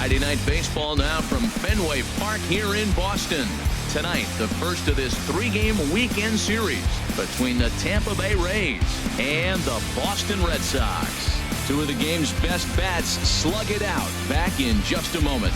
Friday Night Baseball now from Fenway Park here in Boston. Tonight, the first of this three-game weekend series between the Tampa Bay Rays and the Boston Red Sox. Two of the game's best bats slug it out. Back in just a moment.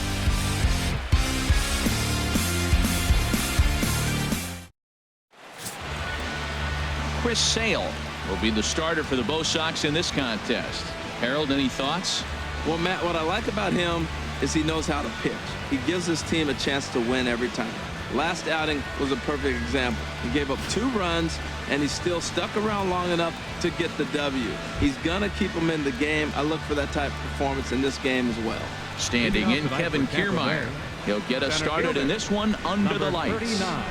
Chris Sale will be the starter for the Bo Sox in this contest. Harold, any thoughts? Well, Matt, what I like about him is he knows how to pitch. He gives his team a chance to win every time. Last outing was a perfect example. He gave up 2 runs, and he still stuck around long enough to get the W. He's going to keep them in the game. I look for that type of performance in this game as well. Standing in, Kevin Kiermaier. He'll get us started in this one under the lights. 39.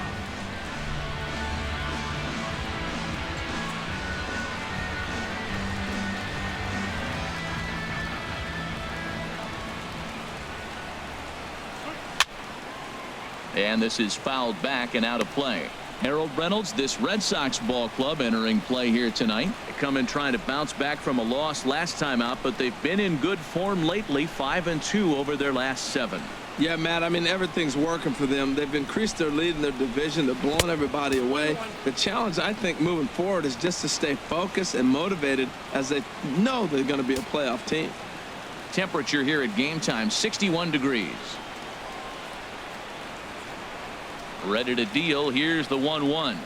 And this is fouled back and out of play. Harold Reynolds, this Red Sox ball club entering play here tonight. They come in trying to bounce back from a loss last time out, but they've been in good form lately, 5-2 over their last 7. Yeah, Matt, I mean, everything's working for them. They've increased their lead in their division. They're blowing everybody away. The challenge, I think, moving forward is just to stay focused and motivated as they know they're going to be a playoff team. Temperature here at game time, 61 degrees. Ready to deal. Here's the 1-1.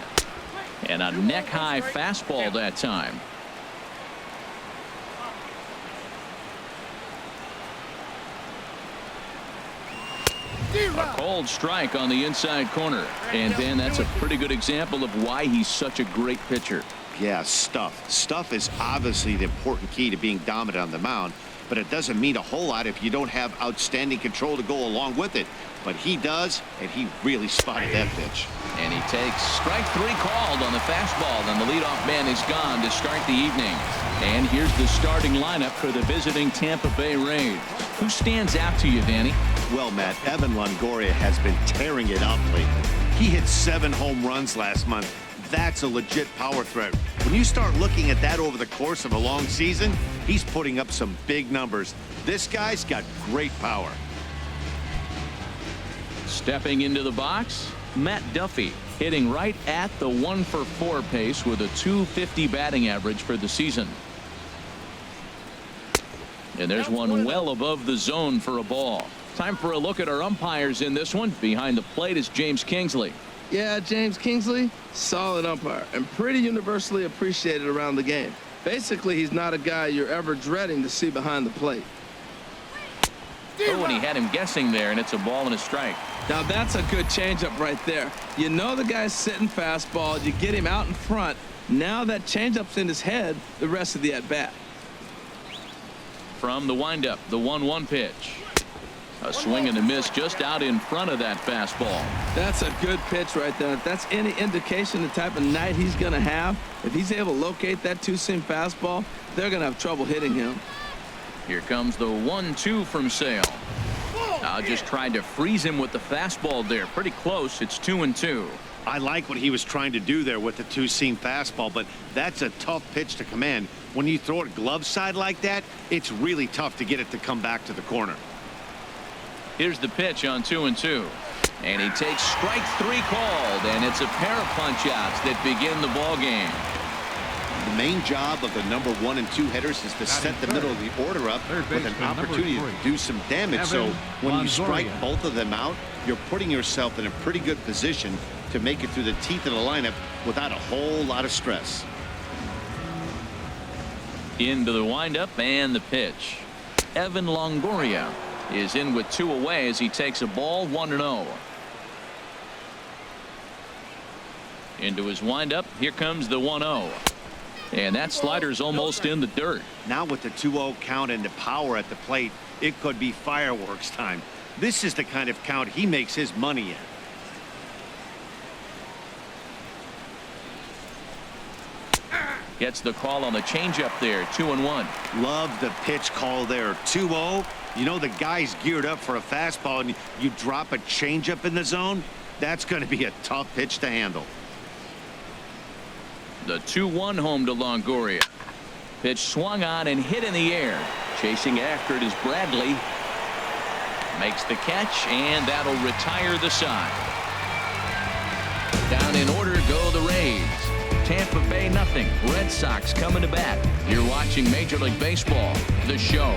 And a neck-high fastball that time. A cold strike on the inside corner. And then that's a pretty good example of why he's such a great pitcher. Yeah, stuff. Stuff is obviously the important key to being dominant on the mound, but it doesn't mean a whole lot if you don't have outstanding control to go along with it. But he does, and he really spotted that pitch. And he takes strike 3 called on the fastball, and the leadoff man is gone to start the evening. And here's the starting lineup for the visiting Tampa Bay Rays. Who stands out to you, Danny? Well, Matt, Evan Longoria has been tearing it up lately. He hit 7 home runs last month. That's a legit power threat. When you start looking at that over the course of a long season, he's putting up some big numbers. This guy's got great power. Stepping into the box, Matt Duffy, hitting right at the 1-for-4 pace with a .250 batting average for the season. And there's one well above the zone for a ball. Time for a look at our umpires in this one. Behind the plate is James Kingsley. Yeah, James Kingsley, solid umpire and pretty universally appreciated around the game. Basically, he's not a guy you're ever dreading to see behind the plate. Oh, and he had him guessing there, and it's a ball and a strike. Now, that's a good changeup right there. You know the guy's sitting fastball. You get him out in front. Now that changeup's in his head the rest of the at-bat. From the windup, the 1-1 pitch. A swing and a miss just out in front of that fastball. That's a good pitch right there. If that's any indication the type of night he's going to have, if he's able to locate that 2-seam fastball, they're going to have trouble hitting him. Here comes the 1-2 from Sale. Just tried to freeze him with the fastball there. Pretty close. It's 2-2. I like what he was trying to do there with the 2-seam fastball, but that's a tough pitch to command. When you throw it glove side like that, it's really tough to get it to come back to the corner. Here's the pitch on 2-2. And he takes strike 3 called, and it's a pair of punch-outs that begin the ball game. The main job of the number 1 and 2 hitters is to set the middle of the order up with an opportunity to do some damage. So when you strike both of them out, you're putting yourself in a pretty good position to make it through the teeth of the lineup without a whole lot of stress. Into the windup and the pitch. Evan Longoria is in with 2 away as he takes a ball 1-0. Into his windup. Here comes the 1-0. And that slider's almost in the dirt. Now with the 2-0 count and the power at the plate, it could be fireworks time. This is the kind of count he makes his money in. Gets the call on the changeup there. 2-1. Love the pitch call there. 2-0. You know the guy's geared up for a fastball, and you drop a changeup in the zone. That's going to be a tough pitch to handle. The 2-1 home to Longoria. Pitch swung on and hit in the air. Chasing after it is Bradley. Makes the catch, and that'll retire the side. Down in order go the Rays. Tampa Bay nothing. Red Sox coming to bat. You're watching Major League Baseball, the show.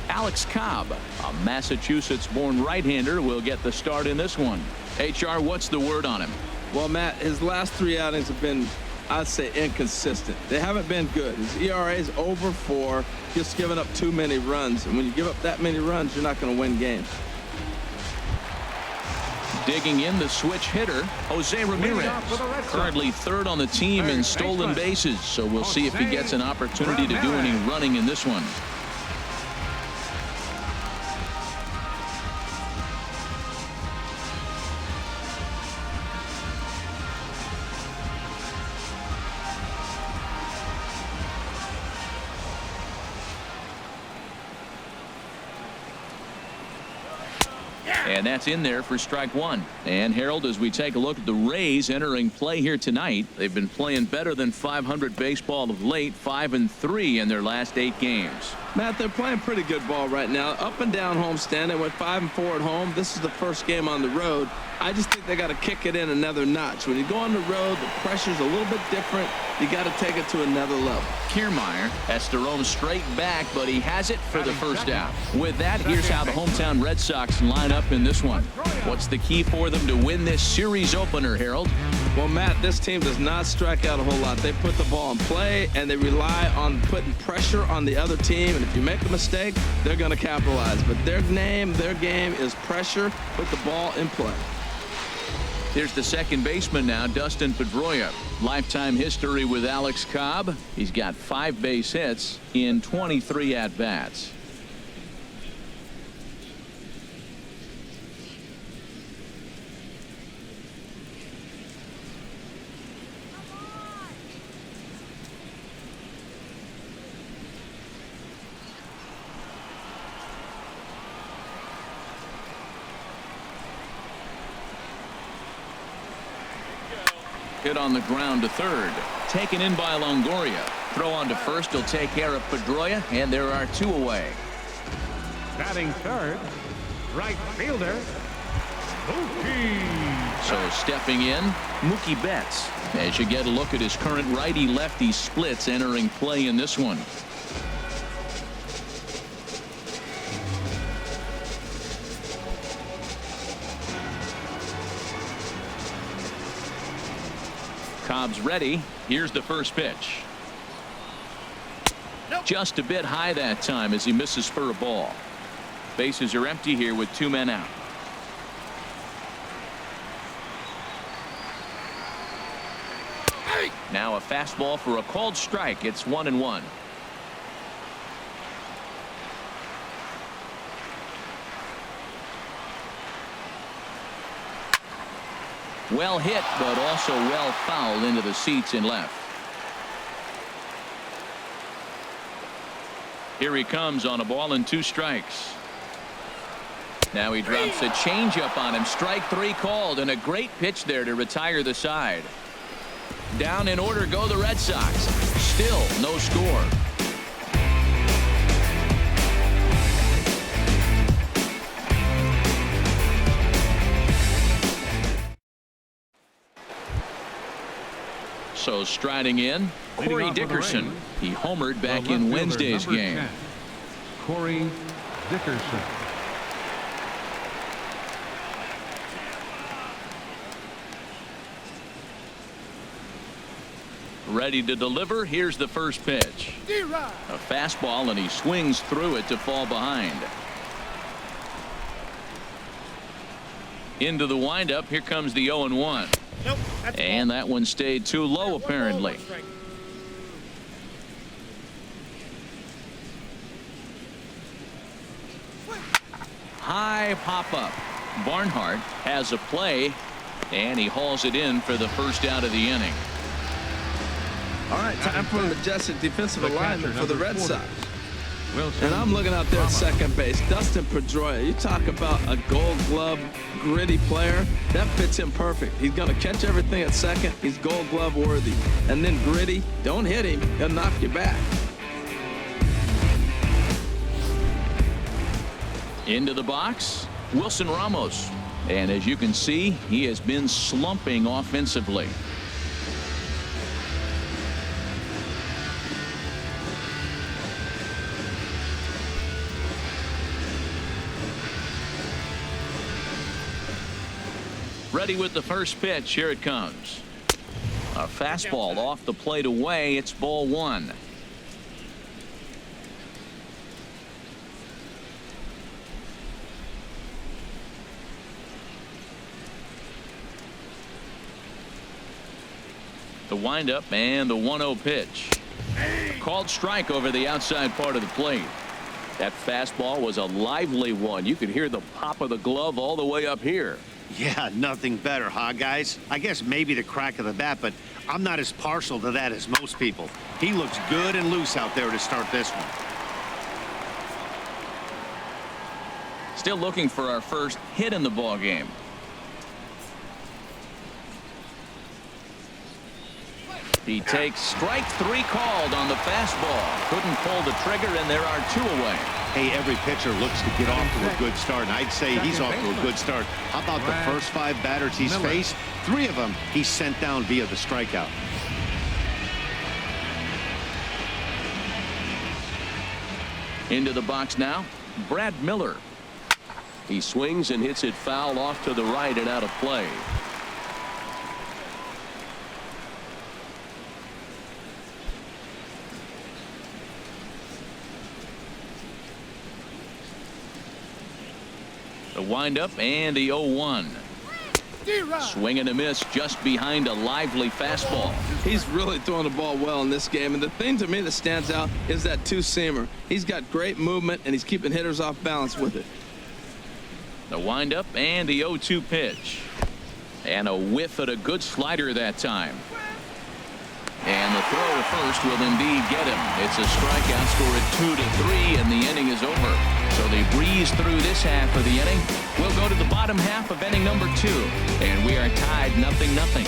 Alex Cobb, a Massachusetts-born right-hander, will get the start in this one. HR, what's the word on him? Well, Matt, his last 3 outings have been, I'd say, inconsistent. They haven't been good. His ERA is over 4, just giving up too many runs. And when you give up that many runs, you're not going to win games. Digging in the switch hitter, Jose Ramirez, currently 3rd on the team in stolen bases, so we'll see if he gets an opportunity to do any running in this one. And that's in there for strike 1. And Harold, as we take a look at the Rays entering play here tonight, they've been playing better than .500 baseball of late, 5-3 in their last 8 games. Matt, they're playing pretty good ball right now. Up and down homestand. They went 5-4 at home. This is the first game on the road. I just think they got to kick it in another notch. When you go on the road, the pressure's a little bit different. You got to take it to another level. Kiermaier has to roam straight back, but he has it for the first out. With that, here's how the hometown Red Sox line up in this one. What's the key for them to win this series opener, Harold? Well, Matt, this team does not strike out a whole lot. They put the ball in play, and they rely on putting pressure on the other team. And if you make a mistake, they're going to capitalize. But their game is pressure, put the ball in play. Here's the second baseman now, Dustin Pedroia. Lifetime history with Alex Cobb. He's got 5 base hits in 23 at-bats. Hit on the ground to third. Taken in by Longoria. Throw on to first will take care of Pedroia, and there are 2 away. Batting third, right fielder, Mookie. So stepping in, Mookie Betts. As you get a look at his current righty-lefty splits entering play in this one. Cobb's ready. Here's the first pitch. Just a bit high that time as he misses for a ball. Bases are empty here with 2 men out. Now a fastball for a called strike. It's 1-1. Well hit, but also well fouled into the seats in left. Here he comes on a ball and 2 strikes. Now he drops a changeup on him. Strike 3 called, and a great pitch there to retire the side. Down in order go the Red Sox. Still no score. So striding in, Corey Dickerson. He homered back in Wednesday's game. Corey Dickerson. Ready to deliver. Here's the first pitch. A fastball, and he swings through it to fall behind. Into the windup. Here comes the 0-1. Nope, and that one stayed too low, apparently. High pop-up. Barnhart has a play, and he hauls it in for the first out of the inning. All right, time for an adjusted defensive alignment for the Red Sox. Wilson. And I'm looking out there at second base. Dustin Pedroia, you talk about a Gold Glove gritty player. That fits him perfect. He's going to catch everything at second. He's Gold Glove worthy. And then gritty, don't hit him. He'll knock you back. Into the box, Wilson Ramos. And as you can see, he has been slumping offensively. Ready with the first pitch. Here it comes. A fastball off the plate away. It's ball one. The windup and the 1-0 pitch. Called strike over the outside part of the plate. That fastball was a lively one. You could hear the pop of the glove all the way up here. Yeah, nothing better, huh, guys? I guess maybe the crack of the bat, but I'm not as partial to that as most people. He looks good and loose out there to start this one. Still looking for our first hit in the ball game. He takes strike three called on the fastball. Couldn't pull the trigger, and there are two away. Hey, every pitcher looks to get off to a good start, and I'd say he's off to a good start. How about the first 5 batters he's faced? 3 of them he's sent down via the strikeout. Into the box now, Brad Miller. He swings and hits it foul off to the right and out of play. The windup and the 0-1. Swing and a miss just behind a lively fastball. He's really throwing the ball well in this game. And the thing to me that stands out is that two-seamer. He's got great movement, and he's keeping hitters off balance with it. The windup and the 0-2 pitch. And a whiff at a good slider that time. And the throw to first will indeed get him. It's a strikeout, score at 2-3, and the inning is over. So they breeze through this half of the inning. We'll go to the bottom half of inning number 2, and we are tied 0-0.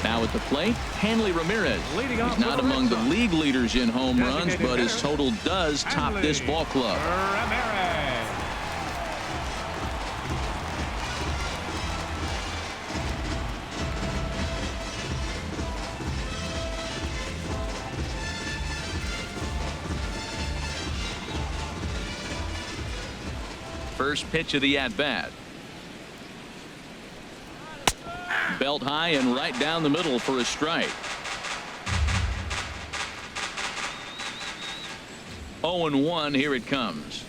Now at the plate, Hanley Ramirez. He's not among the league leaders in home runs, but his total does top this ball club. First pitch of the at-bat. Belt high and right down the middle for a strike. 0-1, here it comes.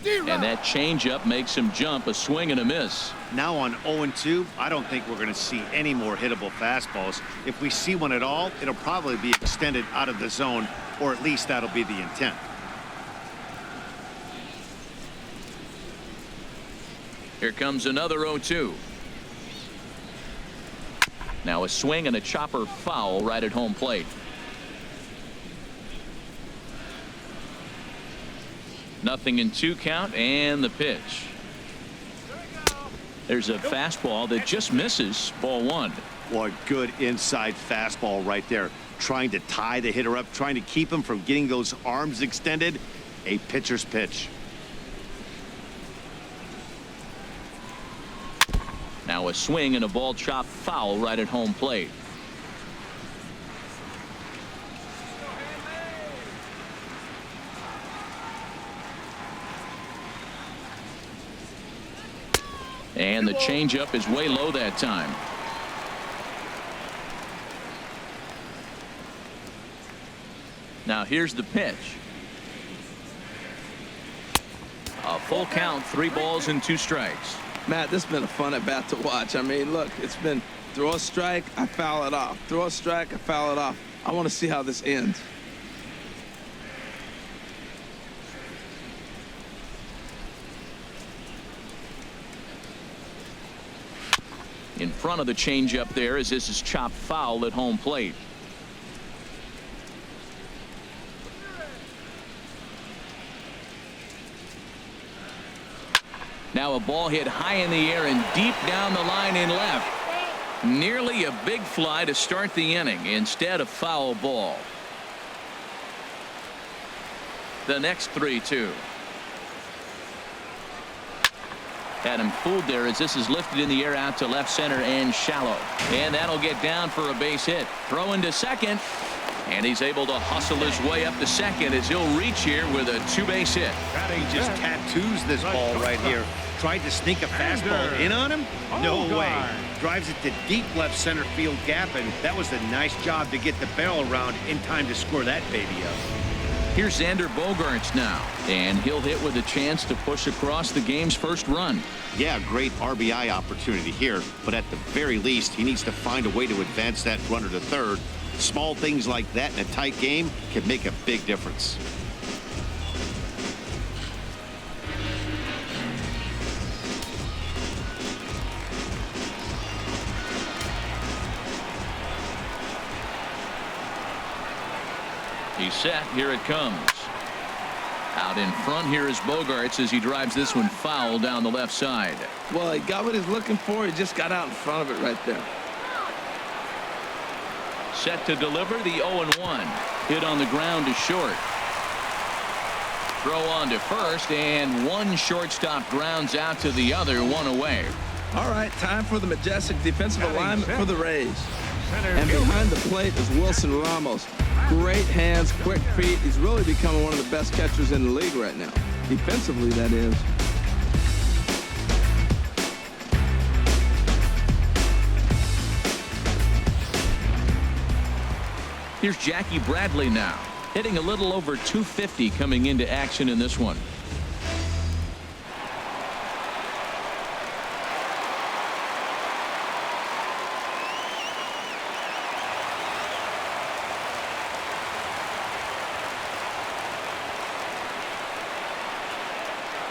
And that changeup makes him jump, a swing and a miss. Now on 0-2, I don't think we're going to see any more hittable fastballs. If we see one at all, it'll probably be extended out of the zone, or at least that'll be the intent. Here comes another 0-2. Now a swing and a chopper foul right at home plate. Nothing in 2 count, and the pitch. There's a fastball that just misses, ball 1. Well, a good inside fastball right there. Trying to tie the hitter up, trying to keep him from getting those arms extended. A pitcher's pitch. Now a swing and a ball chopped foul right at home plate. And the changeup is way low that time. Now here's the pitch. A full count, 3 balls and 2 strikes. Matt, this has been a fun at bat to watch. I mean, look, it's been throw a strike, I foul it off. Throw a strike, I foul it off. I want to see how this ends. in front of the changeup there as this is chopped foul at home plate. Now a ball hit high in the air and deep down the line in left. Nearly a big fly to start the inning. Instead, a foul ball. The next 3-2. Had him fooled there as this is lifted in the air out to left center and shallow. And that'll get down for a base hit. Throw into second. And he's able to hustle his way up to second as he'll reach here with a two-base hit. He just tattoos this ball right here. Tried to sneak a fastball in on him? No way. Drives it to deep left center field gap, and that was a nice job to get the barrel around in time to score that baby up. Here's Xander Bogaerts now, and he'll hit with a chance to push across the game's first run. Yeah, great RBI opportunity here, but at the very least, he needs to find a way to advance that runner to third. Small things like that in a tight game can make a big difference. He's set. Here it comes. Out in front here is Bogaerts as he drives this one foul down the left side. Well, he got what he's looking for. He just got out in front of it right there. Set to deliver the 0-1. Hit on the ground to short. Throw on to first, and one shortstop grounds out to the other, one away. All right, time for the majestic defensive alignment for the Rays. Center And fielder. behind the plate is Wilson Ramos. Great hands, quick feet. He's really becoming one of the best catchers in the league right now. Defensively, that is. Here's Jackie Bradley now, hitting a little over 250 coming into action in this one.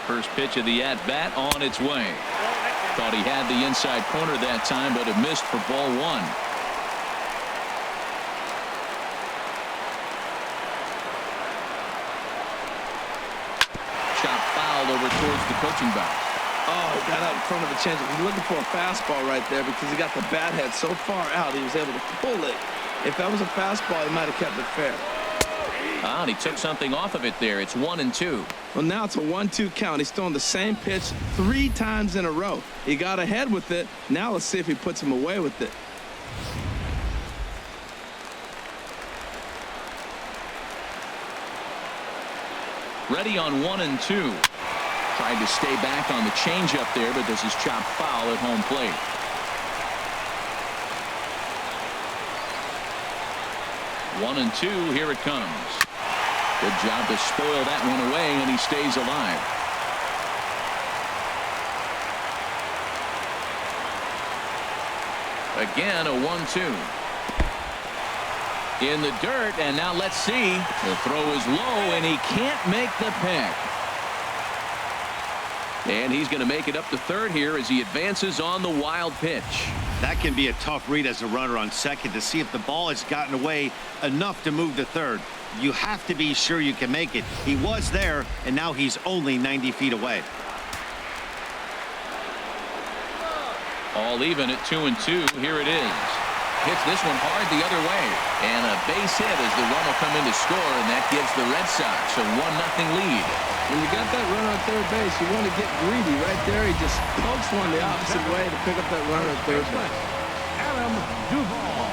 First pitch of the at-bat on its way. Thought he had the inside corner that time, but it missed for ball one. Shot fouled over towards the coaching box. Oh, he got out in front of the changeup. He's looking for a fastball right there because he got the bat head so far out he was able to pull it. If that was a fastball, he might have kept it fair. Ah, and he took something off of it there. It's 1-2. Well, now it's a 1-2 count. He's throwing the same pitch 3 times in a row. He got ahead with it. Now let's see if he puts him away with it. Ready on 1-2. Tried to stay back on the changeup there, but this is chopped foul at home plate. One and two. Here it comes. Good job to spoil that one away, and he stays alive. Again, a 1-2. In the dirt, and now let's see. The throw is low, and he can't make the pick. And he's going to make it up to third here as he advances on the wild pitch. That can be a tough read as a runner on second to see if the ball has gotten away enough to move to third. You have to be sure you can make it. He was there, and now he's only 90 feet away. All even at 2-2. Here it is. Hits this one hard the other way. And a base hit as the run will come in to score, and that gives the Red Sox a 1-0 lead. When you got that runner at third base, you want to get greedy right there. He just pokes one the opposite way to pick up that runner at third base. Adam Duvall.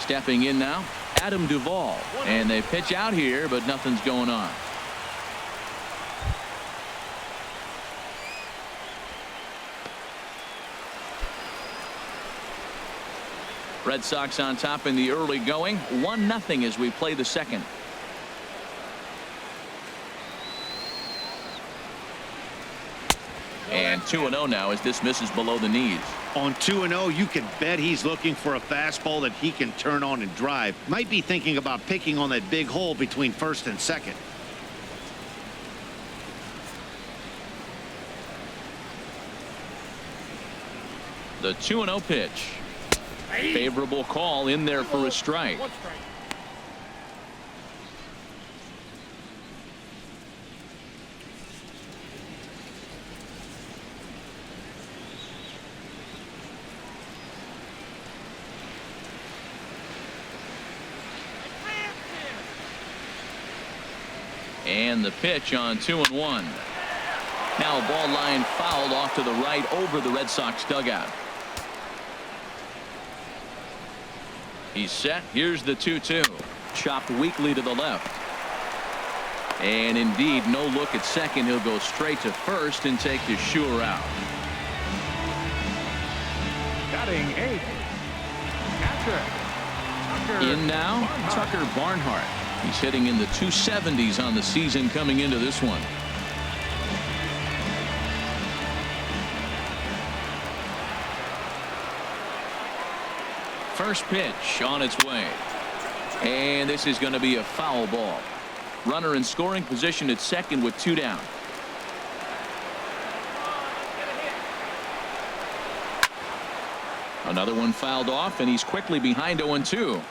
Stepping in now, Adam Duvall. And they pitch out here, but nothing's going on. Red Sox on top in the early going. 1-0 as we play the second. And 2-0 now as this misses below the knees. On 2-0, you can bet he's looking for a fastball that he can turn on and drive. Might be thinking about picking on that big hole between first and second. The 2-0 pitch. Favorable call in there for a strike. And the pitch on 2-1. Now a ball line fouled off to the right over the Red Sox dugout. He's set. Here's the 2-2. Chopped weakly to the left. And indeed, no look at second. He'll go straight to first and take the sure out. Batting 8th. Catcher. In now, Tucker Barnhart. He's hitting in the 270s on the season coming into this one. First pitch on its way. And this is going to be a foul ball. Runner in scoring position at second with 2 down. Another one fouled off, and he's quickly behind 0-2.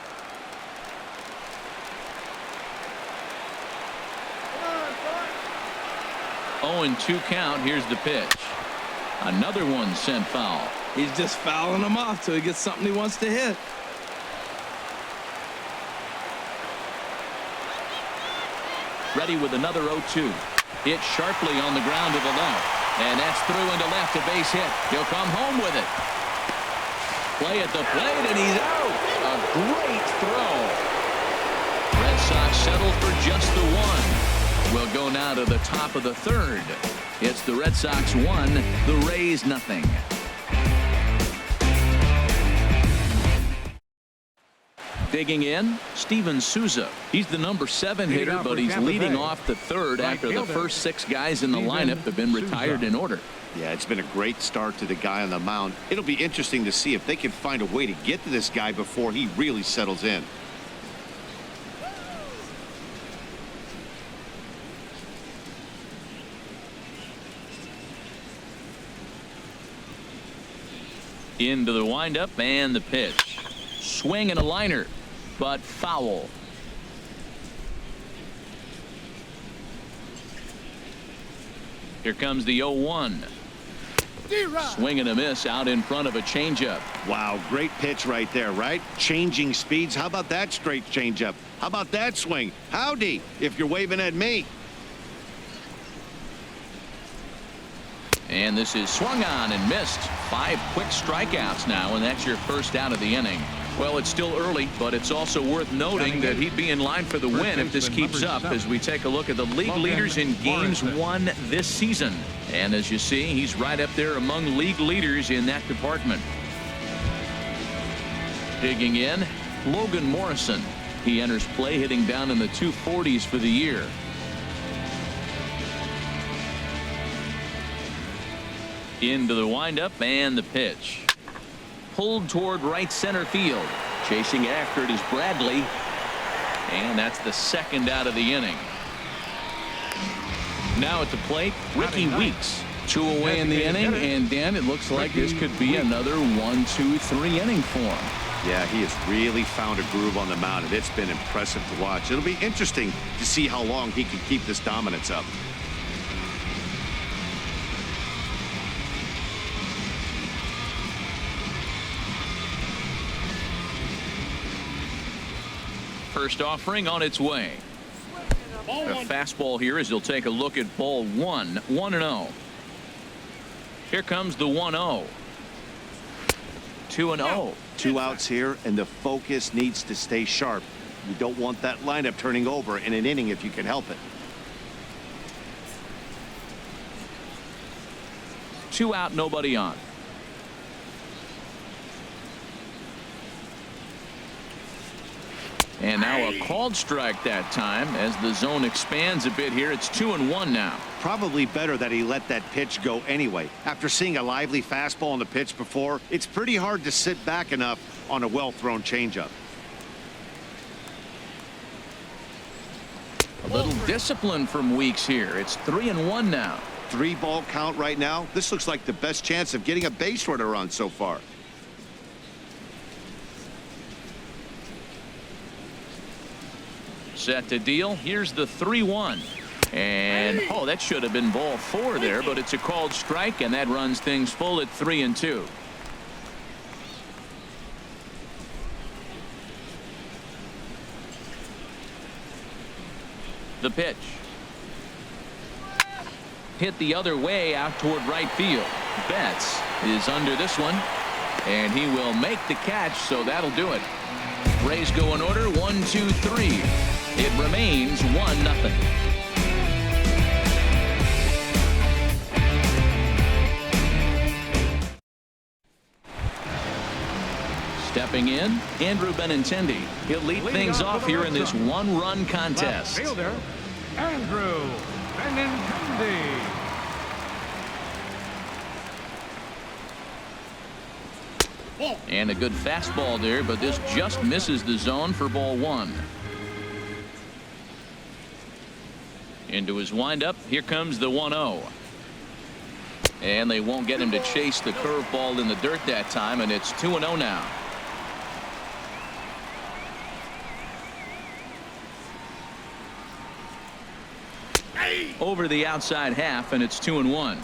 And 2 count. Here's the pitch. Another one sent foul. He's just fouling them off till he gets something he wants to hit. Ready with another 0-2. Hit sharply on the ground to the left. And that's through into left, a base hit. He'll come home with it. Play at the plate, and he's out. A great throw. Red Sox settle for just the one. We'll go now to the top of the 3rd. It's the Red Sox 1, the Rays nothing. Digging in, Steven Souza. He's the number 7 hitter, but he's leading off the 3rd after the first 6 guys in the lineup have been retired in order. Yeah, it's been a great start to the guy on the mound. It'll be interesting to see if they can find a way to get to this guy before he really settles in. Into the windup and the pitch. Swing and a liner, but foul. Here comes the 0-1. Swing and a miss out in front of a changeup. Wow, great pitch right there, right? Changing speeds. How about that straight changeup? How about that swing? Howdy, if you're waving at me. And this is swung on and missed. 5 quick strikeouts now, and that's your first out of the inning. Well, it's still early, but it's also worth noting that he'd be in line for the win if this keeps up as we take a look at the league leaders in games won this season. And as you see, he's right up there among league leaders in that department. Digging in, Logan Morrison. He enters play hitting down in the 240s for the year. Into the windup and the pitch. Pulled toward right center field. Chasing after it is Bradley. And that's the 2nd out of the inning. Now at the plate, Ricky Weeks. 2 away in the inning, and Dan, it looks like this could be another 1, 2, 3 inning for him. Yeah, he has really found a groove on the mound, and it's been impressive to watch. It'll be interesting to see how long he can keep this dominance up. First offering on its way. A fastball here as he'll take a look at ball 1. 1-0. Here comes the 1-0. 2-0. 2 outs here, and the focus needs to stay sharp. You don't want that lineup turning over in an inning if you can help it. 2 out, nobody on. And now a called strike that time as the zone expands a bit here. It's 2-1 now. probably better that he let that pitch go anyway. After seeing a lively fastball on the pitch before, it's pretty hard to sit back enough on a well-thrown changeup. A little discipline from Weeks here. It's 3-1 now. 3-ball count right now. This looks like the best chance of getting a base runner on so far. Set to deal. Here's the 3-1. And, oh, that should have been ball 4 there, but it's a called strike, and that runs things full at 3-2. The pitch. Hit the other way out toward right field. Betts is under this one, and he will make the catch, so that'll do it. Rays go in order, 1, 2, 3. It remains 1-0. Stepping in, Andrew Benintendi. He'll lead things off here in this one-run contest. Left fielder, Andrew Benintendi. And a good fastball there, but this just misses the zone for ball 1. Into his windup, here comes the 1-0. And they won't get him to chase the curveball in the dirt that time, and it's 2-0 now. Over the outside half, and it's 2-1.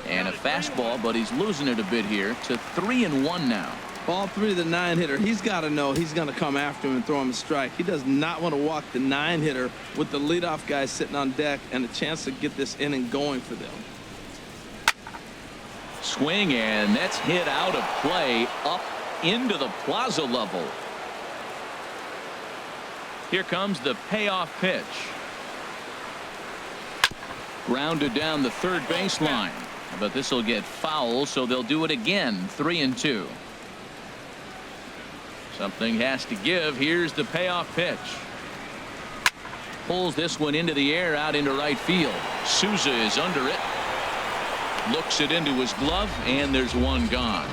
And a fastball, but he's losing it a bit here to 3-1 now. Ball 3 to the 9-hitter. He's got to know he's going to come after him and throw him a strike. He does not want to walk the 9-hitter with the leadoff guy sitting on deck and a chance to get this inning going for them. Swing, and that's hit out of play up into the plaza level. Here comes the payoff pitch. Grounded down the third baseline, but this will get foul, so they'll do it again. 3-2. Something has to give. Here's the payoff pitch. Pulls this one into the air out into right field. Souza is under it. Looks it into his glove, and there's one gone.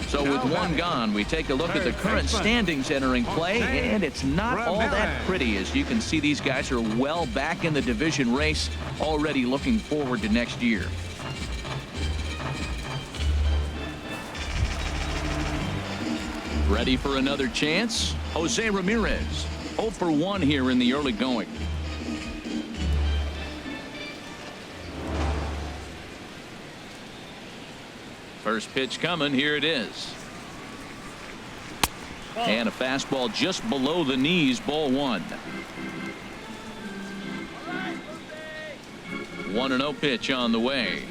So with one gone, we take a look at the current standings entering play, and it's not all that pretty. As you can see, these guys are well back in the division race, already looking forward to next year. Ready for another chance? Jose Ramirez, 0 for 1 here in the early going. First pitch coming. Here it is. And a fastball just below the knees. Ball 1. 1-0 pitch on the way.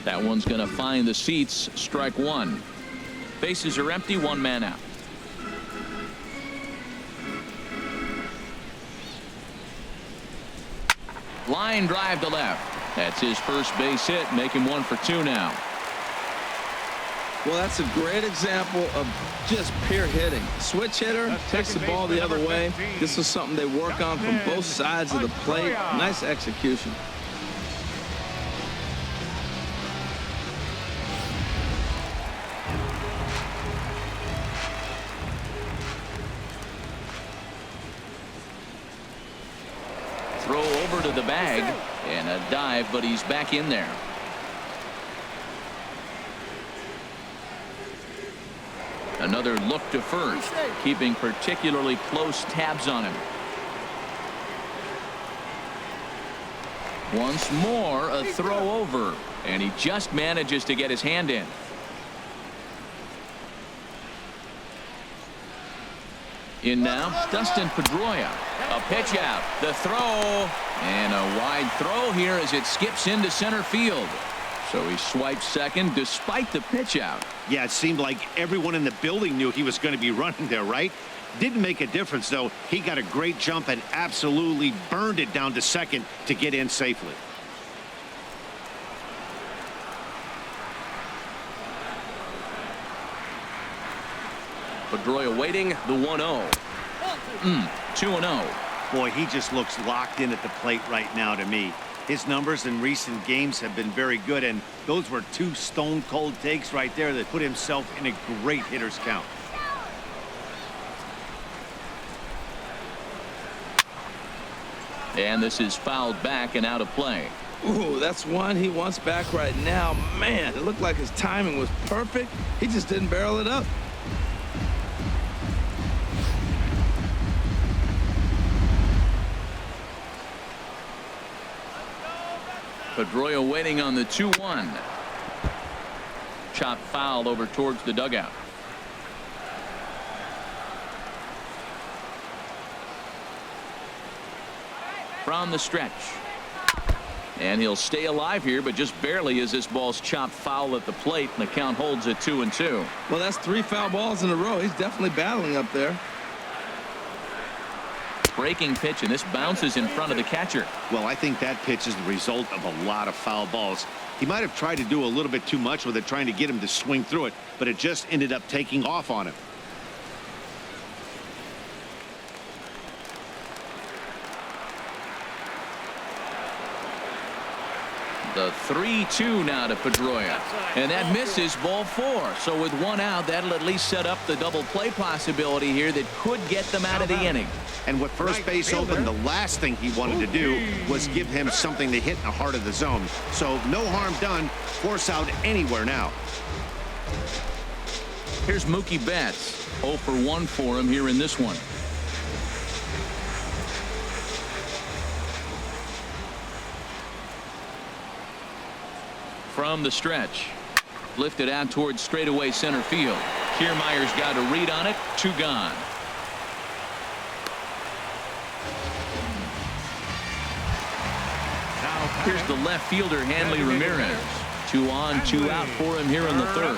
That one's going to find the seats. Strike 1. Bases are empty. 1 man out. Line drive to left. That's his first base hit. Make him 1 for 2 now. Well, that's a great example of just pure hitting. Switch hitter takes the ball the other way. This is something they work on from both sides of the plate. Nice execution. Throw over to the bag and a dive, but he's back in there. Another look to first, keeping particularly close tabs on him. Once more, a throw over, and he just manages to get his hand in. In now, Dustin Pedroia. A pitch out, the throw, and a wide throw here as it skips into center field. So he swipes second despite the pitch out. Yeah, it seemed like everyone in the building knew he was going to be running there, right? Didn't make a difference, though. He got a great jump and absolutely burned it down to second to get in safely. Pedroia waiting, the 1-0. 2-0. Boy, he just looks locked in at the plate right now to me. His numbers in recent games have been very good, and those were two stone-cold takes right there that put himself in a great hitter's count. And this is fouled back and out of play. Ooh, that's one he wants back right now. Man, it looked like his timing was perfect. He just didn't barrel it up. Pedroia waiting on the 2-1. Chop foul over towards the dugout. From the stretch. And he'll stay alive here, but just barely as this ball's chopped foul at the plate, and the count holds at 2-2. Well, that's 3 foul balls in a row. He's definitely battling up there. Breaking pitch, and this bounces in front of the catcher. Well, I think that pitch is the result of a lot of foul balls. He might have tried to do a little bit too much with it, trying to get him to swing through it, but it just ended up taking off on him. The 3-2 now to Pedroia. And that misses, ball 4. So with 1 out, that'll at least set up the double play possibility here that could get them out of the inning. And with first base open, the last thing he wanted to do was give him something to hit in the heart of the zone. So no harm done. Force out anywhere now. Here's Mookie Betts. 0 for 1 for him here in this one. From the stretch. Lifted out towards straightaway center field. Kiermaier's got a read on it. 2 gone. Here's the left fielder, Hanley Ramirez. 2 on, 2 out for him here in the 3rd.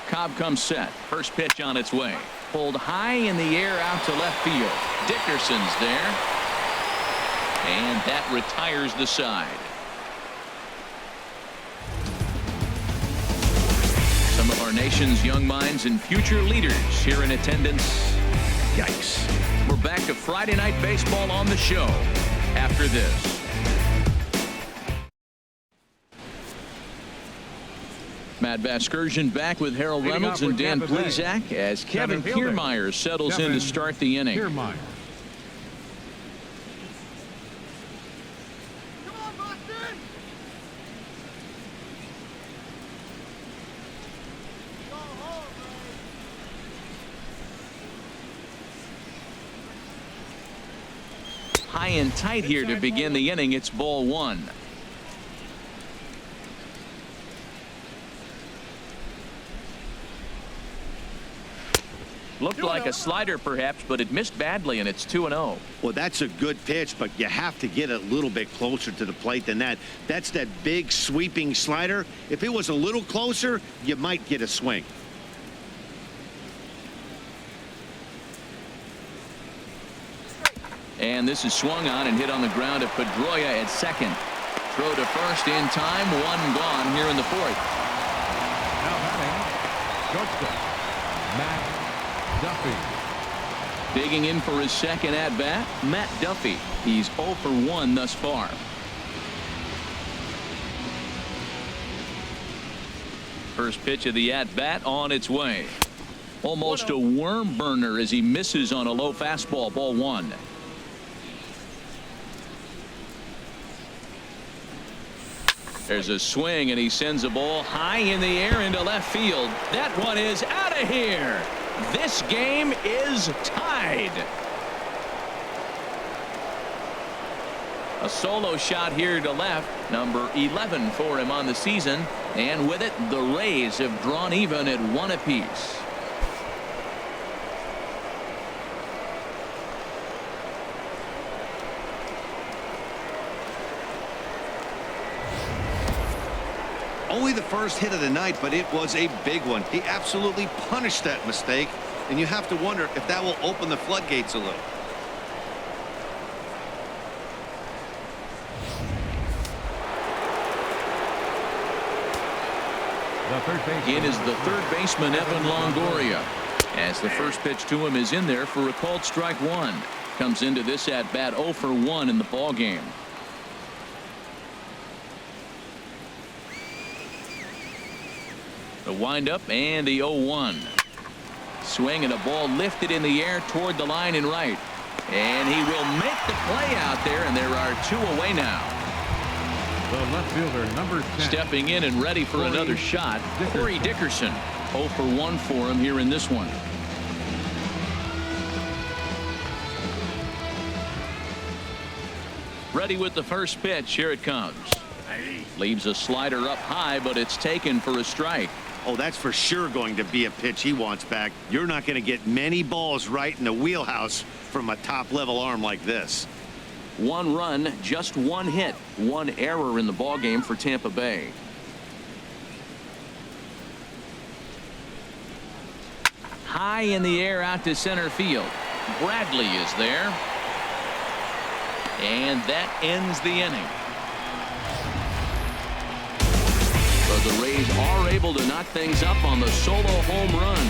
Cobb comes set. First pitch on its way. Pulled high in the air out to left field. Dickerson's there. And that retires the side. Some of our nation's young minds and future leaders here in attendance. Yikes. We're back to Friday Night Baseball on the show after this. Matt Vasgersian back with Harold Reynolds and Dan Plesac as Kevin Kiermaier settles in to start the inning. High and tight here to begin the inning. It's ball 1. Looked like a slider perhaps, but it missed badly, and it's 2-0. Well, that's a good pitch, but you have to get a little bit closer to the plate than that. That's that big sweeping slider. If it was a little closer, you might get a swing. And this is swung on and hit on the ground to Pedroia at second. Throw to first in time. 1 gone here in the 4th. Now batting, shortstop, Matt Duffy. Digging in for his second at-bat, Matt Duffy. He's 0 for 1 thus far. First pitch of the at-bat on its way. Almost a worm burner as he misses on a low fastball. Ball 1. There's a swing, and he sends a ball high in the air into left field. That one is out of here. This game is tied. A solo shot here to left, number 11 for him on the season, and with it, the Rays have drawn even at 1 apiece. the first hit of the night, but it was a big one. He absolutely punished that mistake, and you have to wonder if that will open the floodgates a little. In is the third baseman, Evan Longoria, as the first pitch to him is in there for a called strike one. Comes into this at bat 0 for 1 in the ball game. The windup and the 0-1. Swing and a ball lifted in the air toward the line and right. And he will make the play out there, and there are 2 away now. The left fielder, number 10. Stepping in and ready for another shot, Corey Dickerson. 0 for 1 for him here in this one. Ready with the first pitch. Here it comes. Leaves a slider up high, but it's taken for a strike. Oh, that's for sure going to be a pitch he wants back. You're not going to get many balls right in the wheelhouse from a top-level arm like this. 1 run, just 1 hit, 1 error in the ball game for Tampa Bay. High in the air out to center field. Bradley is there. And that ends the inning. But the Rays are able to knock things up on the solo home run.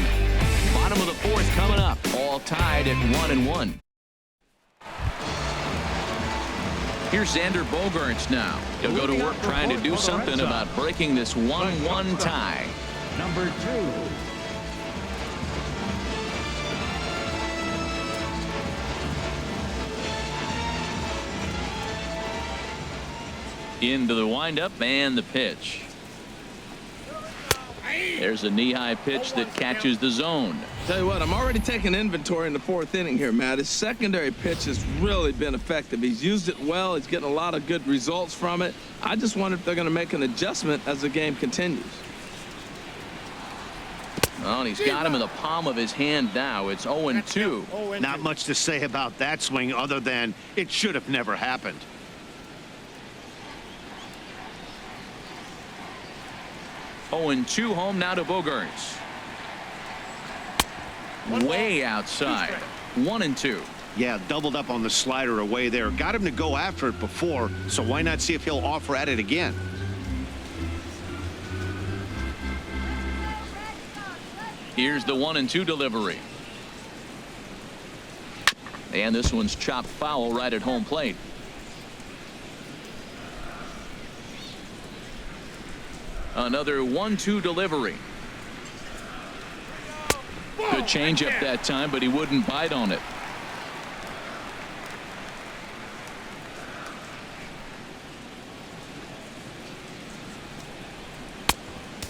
Bottom of the 4th coming up. All tied at 1-1. Here's Xander Bogaerts now. He'll go to work trying to do something about breaking this 1-1 tie. Number 2. Into the windup and the pitch. There's a knee-high pitch that catches the zone. Tell you what, I'm already taking inventory in the 4th inning here, Matt. His secondary pitch has really been effective. He's used it well. He's getting a lot of good results from it. I just wonder if they're going to make an adjustment as the game continues. Well, and he's got him in the palm of his hand now. It's 0-2. Not much to say about that swing other than it should have never happened. Oh, and 2 home now to Bogaerts. Way outside. 1-2. Yeah, doubled up on the slider away there. Got him to go after it before, so why not see if he'll offer at it again? Here's the 1-2 delivery. And this one's chopped foul right at home plate. Another 1-2 delivery. Good changeup that time, but he wouldn't bite on it.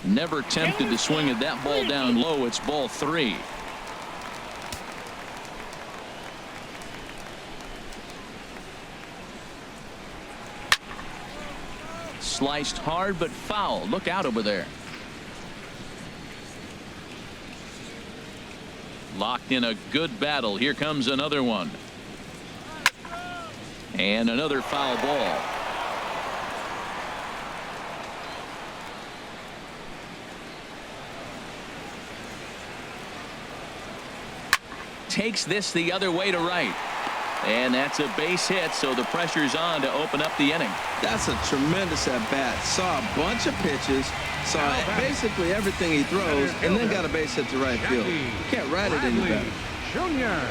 Never tempted to swing at that ball down low. It's ball 3. Sliced hard but foul. Look out over there. Locked in a good battle. Here comes another one. And another foul ball. Takes this the other way to right. And that's a base hit, so the pressure's on to open up the inning. That's a tremendous at-bat. Saw a bunch of pitches, saw basically everything he throws, and then got a base hit to right field. You can't write it any better. Junior.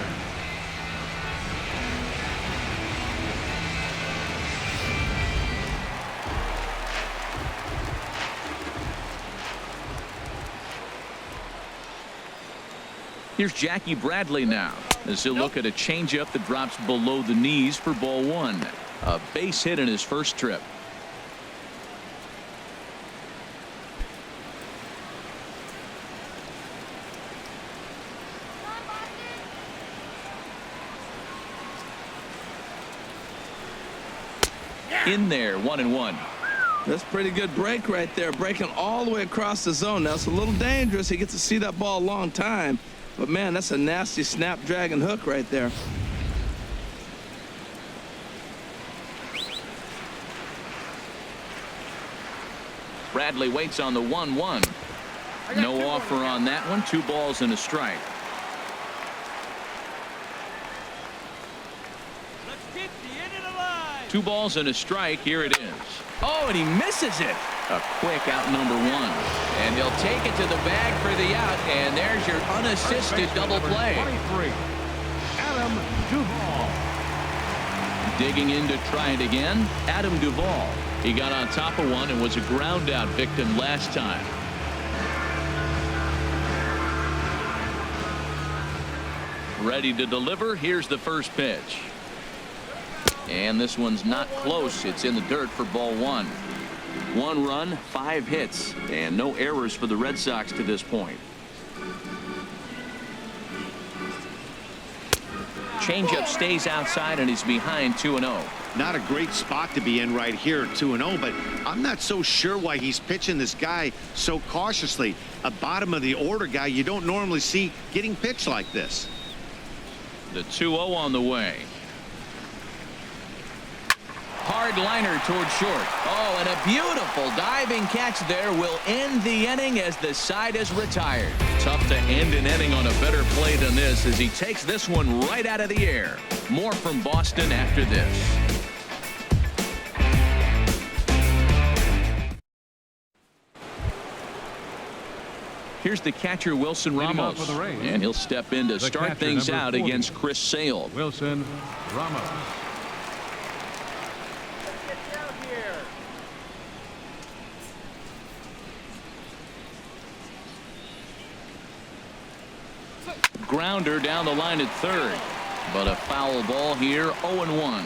Here's Jackie Bradley now, as he'll look at a changeup that drops below the knees for ball 1. A base hit in his first trip. In there, 1-1. That's a pretty good break right there, breaking all the way across the zone. Now, it's a little dangerous. He gets to see that ball a long time. But, man, that's a nasty snapdragon hook right there. Bradley waits on the 1-1. No offer on that one. 2 balls and a strike. Let's keep the inning alive. 2 balls and a strike. Here it is. Oh, and he misses it. A quick out number 1. And he'll take it to the bag for the out. And there's your unassisted double play. 23, Adam Duvall. Digging in to try it again, Adam Duvall. He got on top of one and was a ground out victim last time. Ready to deliver. Here's the first pitch. And this one's not close. It's in the dirt for ball 1. 1 run, 5 hits, and no errors for the Red Sox to this point. Changeup stays outside and he's behind 2-0. Not a great spot to be in right here, 2-0, but I'm not so sure why he's pitching this guy so cautiously. A bottom of the order guy you don't normally see getting pitched like this. The 2-0 on the way. Hard liner toward short. Oh, and a beautiful diving catch there will end the inning as the side is retired. Tough to end an inning on a better play than this as he takes this one right out of the air. More from Boston after this. Here's the catcher, Wilson Ramos, and he'll step in to start things out against Chris Sale. Wilson Ramos. Grounder down the line at third, but a foul ball here. 0-1.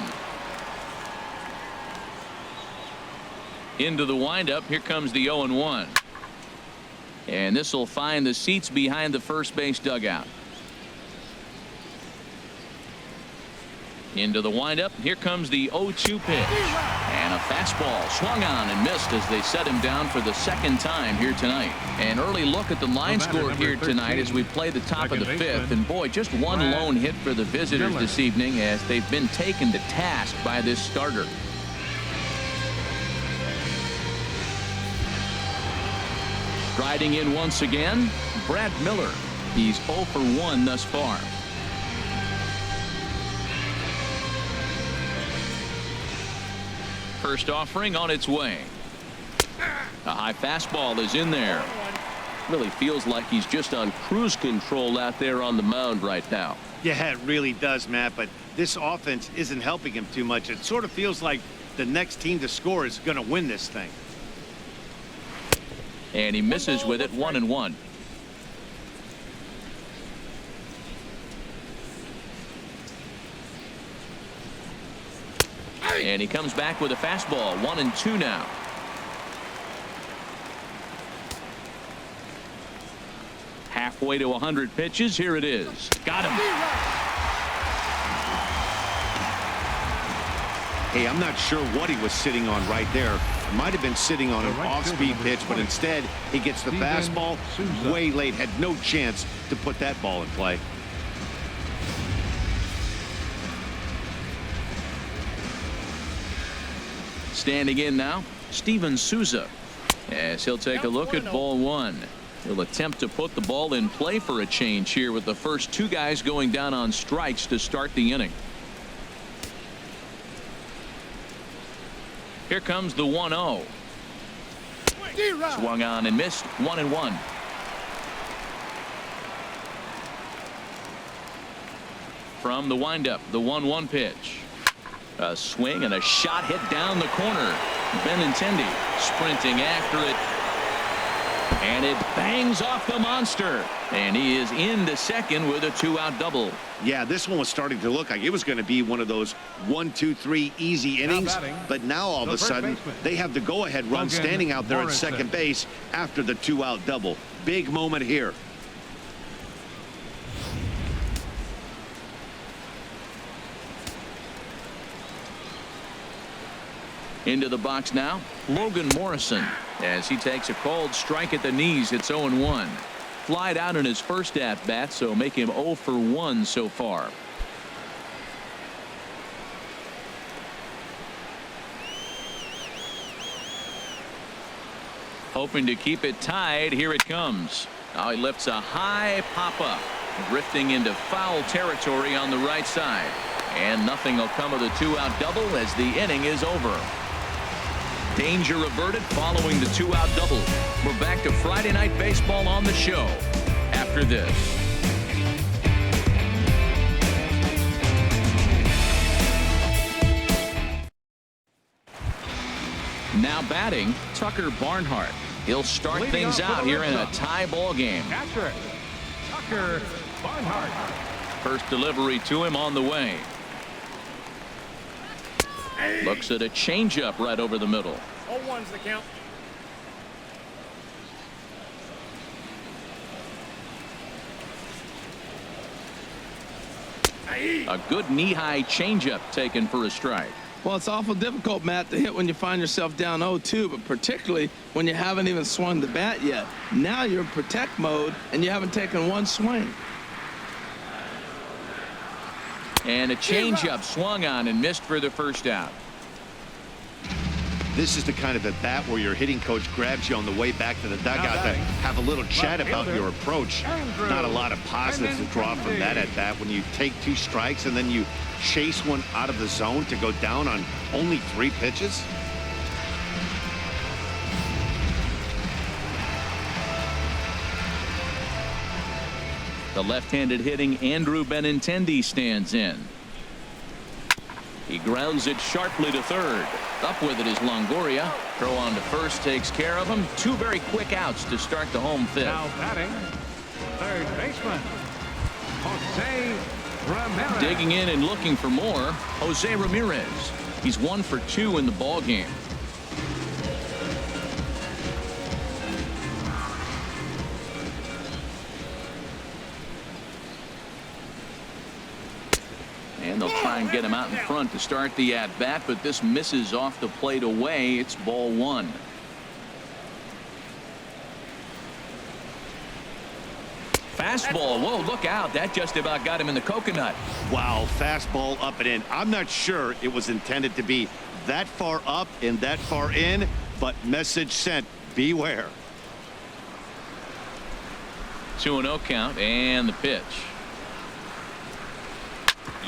Into the windup. Here comes the 0-1. And this will find the seats behind the first base dugout. Into the windup. Here comes the 0-2 pitch. And a fastball swung on and missed as they set him down for the second time here tonight. An early look at the line score here tonight as we play the top of the 5th. And boy, just one lone hit for the visitors this evening as they've been taken to task by this starter. Striding in once again, Brad Miller. He's 0 for 1 thus far. First offering on its way. A high fastball is in there. Really feels like he's just on cruise control out there on the mound right now. Yeah, it really does, Matt, but this offense isn't helping him too much. It sort of feels like the next team to score is going to win this thing. And he misses with it. 1-1. And he comes back with a fastball. 1-2 now. Halfway to 100 pitches. Here it is. Got him. Hey, I'm not sure what he was sitting on right there. Might have been sitting on an off-speed pitch, but instead he gets the fastball way late. Had no chance to put that ball in play. Standing in now, Steven Souza, as he'll take a look at ball 1. He'll attempt to put the ball in play for a change here with the first 2 guys going down on strikes to start the inning. Here comes the 1-0. Swung on and missed. 1-1. From the windup, the 1-1 pitch. A swing and a shot hit down the corner. Benintendi sprinting after it. And it bangs off the monster. And he is into second with a 2-out double. Yeah, this one was starting to look like it was going to be one of those 1, 2, 3 easy innings. But now all of a sudden they have the go-ahead run standing out there at second base after the 2-out double. Big moment here. Into the box now, Logan Morrison, as he takes a called strike at the knees. It's 0-1. Flied out in his first at-bat, so make him 0 for 1 so far. Hoping to keep it tied. Here it comes. Now he lifts a high pop-up. Drifting into foul territory on the right side. And nothing will come of the two-out double as the inning is over. Danger averted following the two-out double. We're back to Friday Night Baseball on the show after this. Now batting, Tucker Barnhart. He'll start things out here in a tie ball game. Catcher, Tucker Barnhart. First delivery to him on the way. Looks at a changeup right over the middle. 0-1's the count. A good knee-high changeup taken for a strike. Well, it's awful difficult, Matt, to hit when you find yourself down 0-2, but particularly when you haven't even swung the bat yet. Now you're in protect mode, and you haven't taken one swing. And a changeup swung on and missed for the first out. This is the kind of at bat where your hitting coach grabs you on the way back to the dugout to have a little chat about your approach. Not a lot of positives to draw from that at bat when you take 2 strikes and then you chase one out of the zone to go down on only 3 pitches. The left-handed hitting Andrew Benintendi stands in. He grounds it sharply to third. Up with it is Longoria. Throw on to first takes care of him. 2 very quick outs to start the home fifth. Now batting, third baseman, Jose Ramirez. Digging in and looking for more, Jose Ramirez. He's 1 for 2 in the ball game. And they'll try and get him out in front to start the at-bat, but this misses off the plate away. It's ball 1. Fastball. Whoa, look out. That just about got him in the coconut. Wow, fastball up and in. I'm not sure it was intended to be that far up and that far in, but message sent. Beware. 2-0 count and the pitch.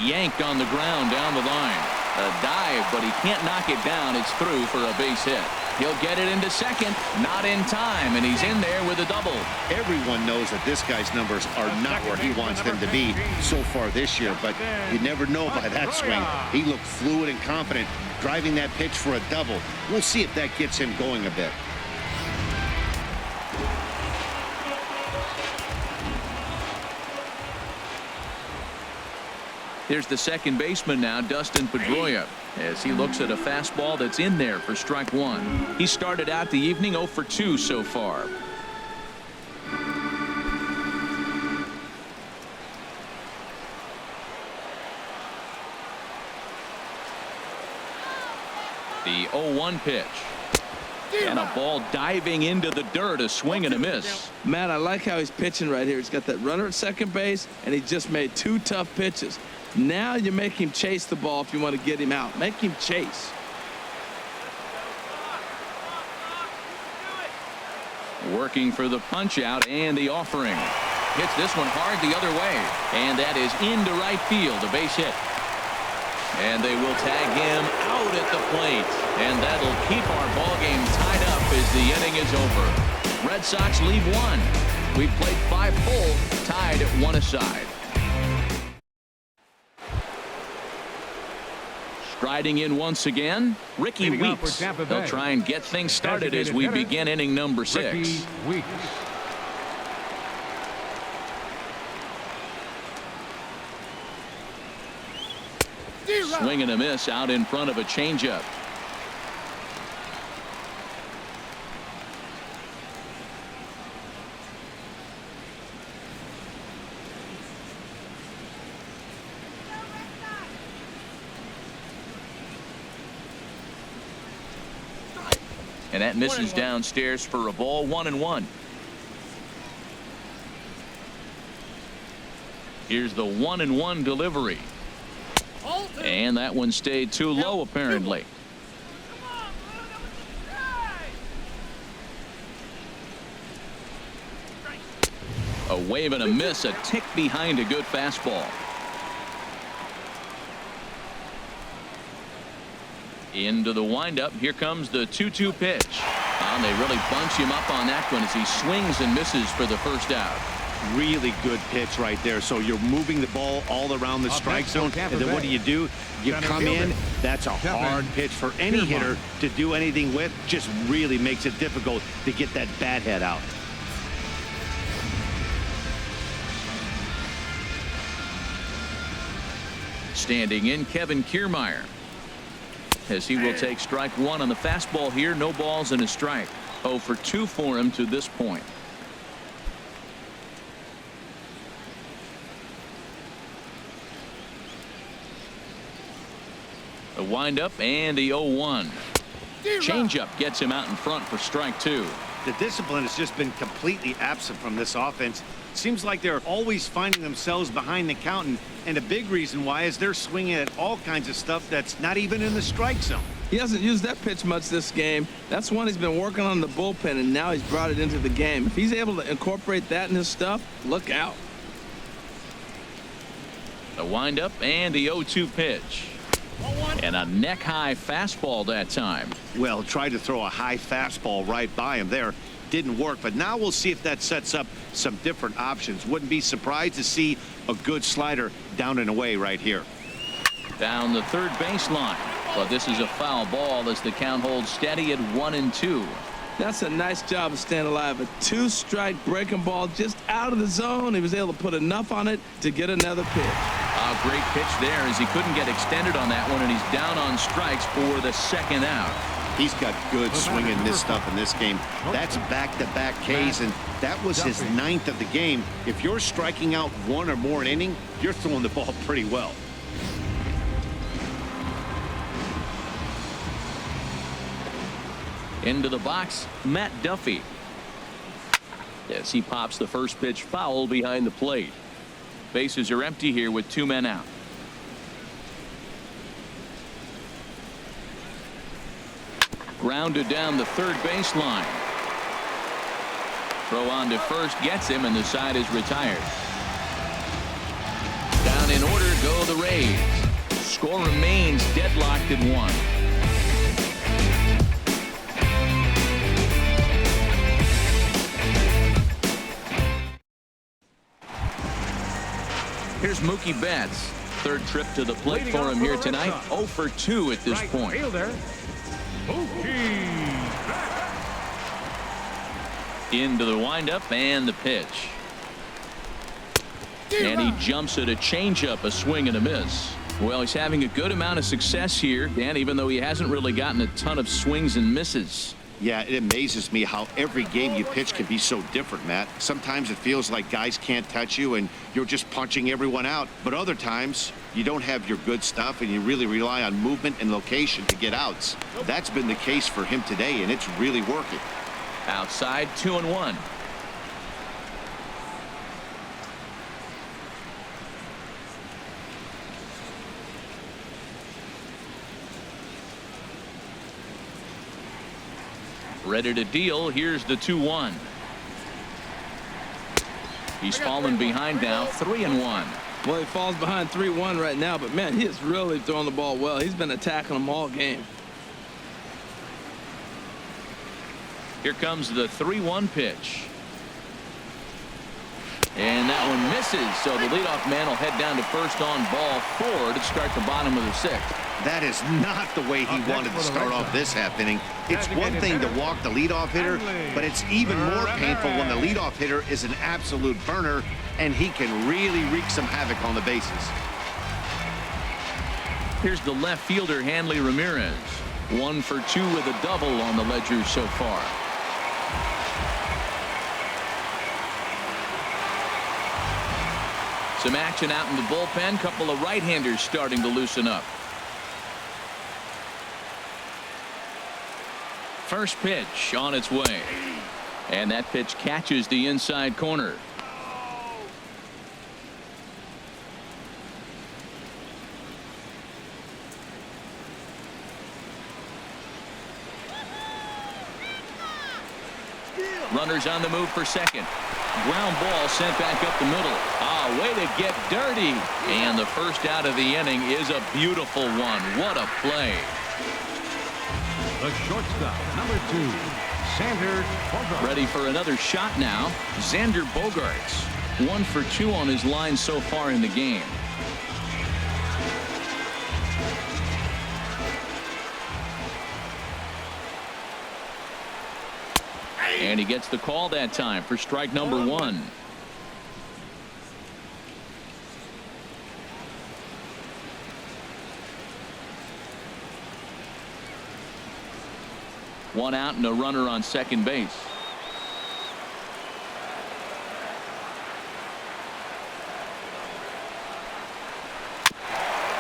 Yanked on the ground down the line. A dive, but he can't knock it down. It's through for a base hit. He'll get it into second. Not in time, and he's in there with a double. Everyone knows that this guy's numbers are not where he wants them to be so far this year, but you never know by that swing. He looked fluid and confident, driving that pitch for a double. We'll see if that gets him going a bit. Here's the second baseman now, Dustin Pedroia, as he looks at a fastball that's in there for strike 1. He started out the evening 0 for 2 so far. The 0-1 pitch. And a ball diving into the dirt, a swing and a miss. Matt, I like how he's pitching right here. He's got that runner at second base, and he just made 2 tough pitches. Now you make him chase the ball if you want to get him out. Make him chase. Working for the punch out and the offering. Hits this one hard the other way. And that is into right field, a base hit. And they will tag him out at the plate. And that'll keep our ball game tied up as the inning is over. Red Sox leave 1. We've played 5 full, tied at 1 aside. Striding in once again, Ricky Weeks. They'll try and get things started as we begin inning number 6. Ricky Weeks. Swing and a miss out in front of a changeup. And that misses downstairs for a ball. 1-1. Here's the 1-1 delivery. And that one stayed too low, apparently. A wave and a miss, a tick behind a good fastball. Into the windup. Here comes the 2-2 pitch. And they really bunch him up on that one as he swings and misses for the first out. Really good pitch right there. So you're moving the ball all around the strike zone, and then what do? You come in. That's a hard pitch for any hitter to do anything with. Just really makes it difficult to get that bat head out. Standing in, Kevin Kiermaier, as he will take strike one on the fastball here. No balls and a strike. 0 for 2 for him to this point. The windup and the 0-1. Changeup gets him out in front for strike 2. The discipline has just been completely absent from this offense. Seems like they're always finding themselves behind the count, and a big reason why is they're swinging at all kinds of stuff that's not even in the strike zone. He hasn't used that pitch much this game. That's one he's been working on in the bullpen, and now he's brought it into the game. If he's able to incorporate that in his stuff, look out. The windup and the 0-2 pitch. And a neck-high fastball that time. Well, tried to throw a high fastball right by him there. Didn't work, but now we'll see if that sets up some different options. Wouldn't be surprised to see a good slider down and away right here. Down the third baseline. But this is a foul ball as the count holds steady at 1-2. That's a nice job of staying alive. A 2-strike breaking ball just out of the zone. He was able to put enough on it to get another pitch. A great pitch there as he couldn't get extended on that one, and he's down on strikes for the second out. He's got good swing and miss stuff in this game. That's back-to-back Ks, and that was his 9th of the game. If you're striking out 1 or more an inning, you're throwing the ball pretty well. Into the box, Matt Duffy. As he pops the first pitch foul behind the plate. Bases are empty here with 2 men out. Grounded down the third baseline. Throw on to first gets him, and the side is retired. Down in order go the Rays. Score remains deadlocked at 1. Here's Mookie Betts. Third trip to the plate for him here tonight. 0 for 2 at this point. Into the windup and the pitch. And he jumps at a changeup, a swing and a miss. Well, he's having a good amount of success here, Dan, even though he hasn't really gotten a ton of swings and misses. Yeah, it amazes me how every game you pitch can be so different, Matt. Sometimes it feels like guys can't touch you and you're just punching everyone out. But other times you don't have your good stuff and you really rely on movement and location to get outs. That's been the case for him today, and it's really working. Outside, 2-1. Ready to deal. Here's the 2-1. He's fallen behind now, 3-1. Well, he falls behind 3-1 right now, but man, he is really throwing the ball well. He's been attacking them all game. Here comes the 3-1 pitch. And that one misses, so the leadoff man will head down to first on ball 4 to start the bottom of the 6th. That is not the way he wanted to start off this half inning. It's one thing to walk the leadoff hitter, but it's even more painful when the leadoff hitter is an absolute burner, and he can really wreak some havoc on the bases. Here's the left fielder, Hanley Ramirez. 1 for 2 with a double on the ledger so far. Some action out in the bullpen. Couple of right-handers starting to loosen up. First pitch on its way. And that pitch catches the inside corner. Runners on the move for second. Ground ball sent back up the middle. Way to get dirty. And the first out of the inning is a beautiful one. What a play. The shortstop, number 2, Xander Bogaerts. Ready for another shot now. Xander Bogaerts. 1 for 2 on his line so far in the game. And he gets the call that time for strike number 1. One out and a runner on second base.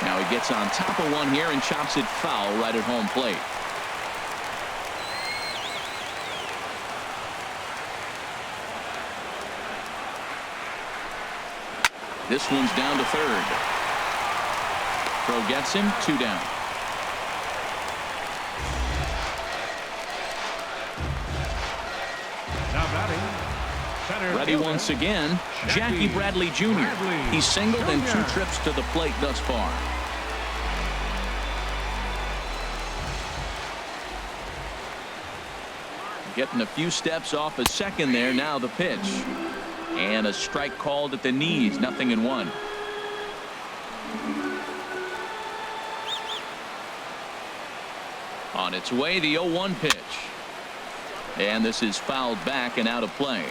Now he gets on top of one here and chops it foul right at home plate. This one's down to third. Throw gets him, 2 down. Now batting, center Ready fielder, once again, Jackie Bradley Jr. He's singled in 2 trips to the plate thus far. Getting a few steps off a second there. Now the pitch. And a strike called at the knees. 0-1. On its way, the 0-1 pitch. And this is fouled back and out of play.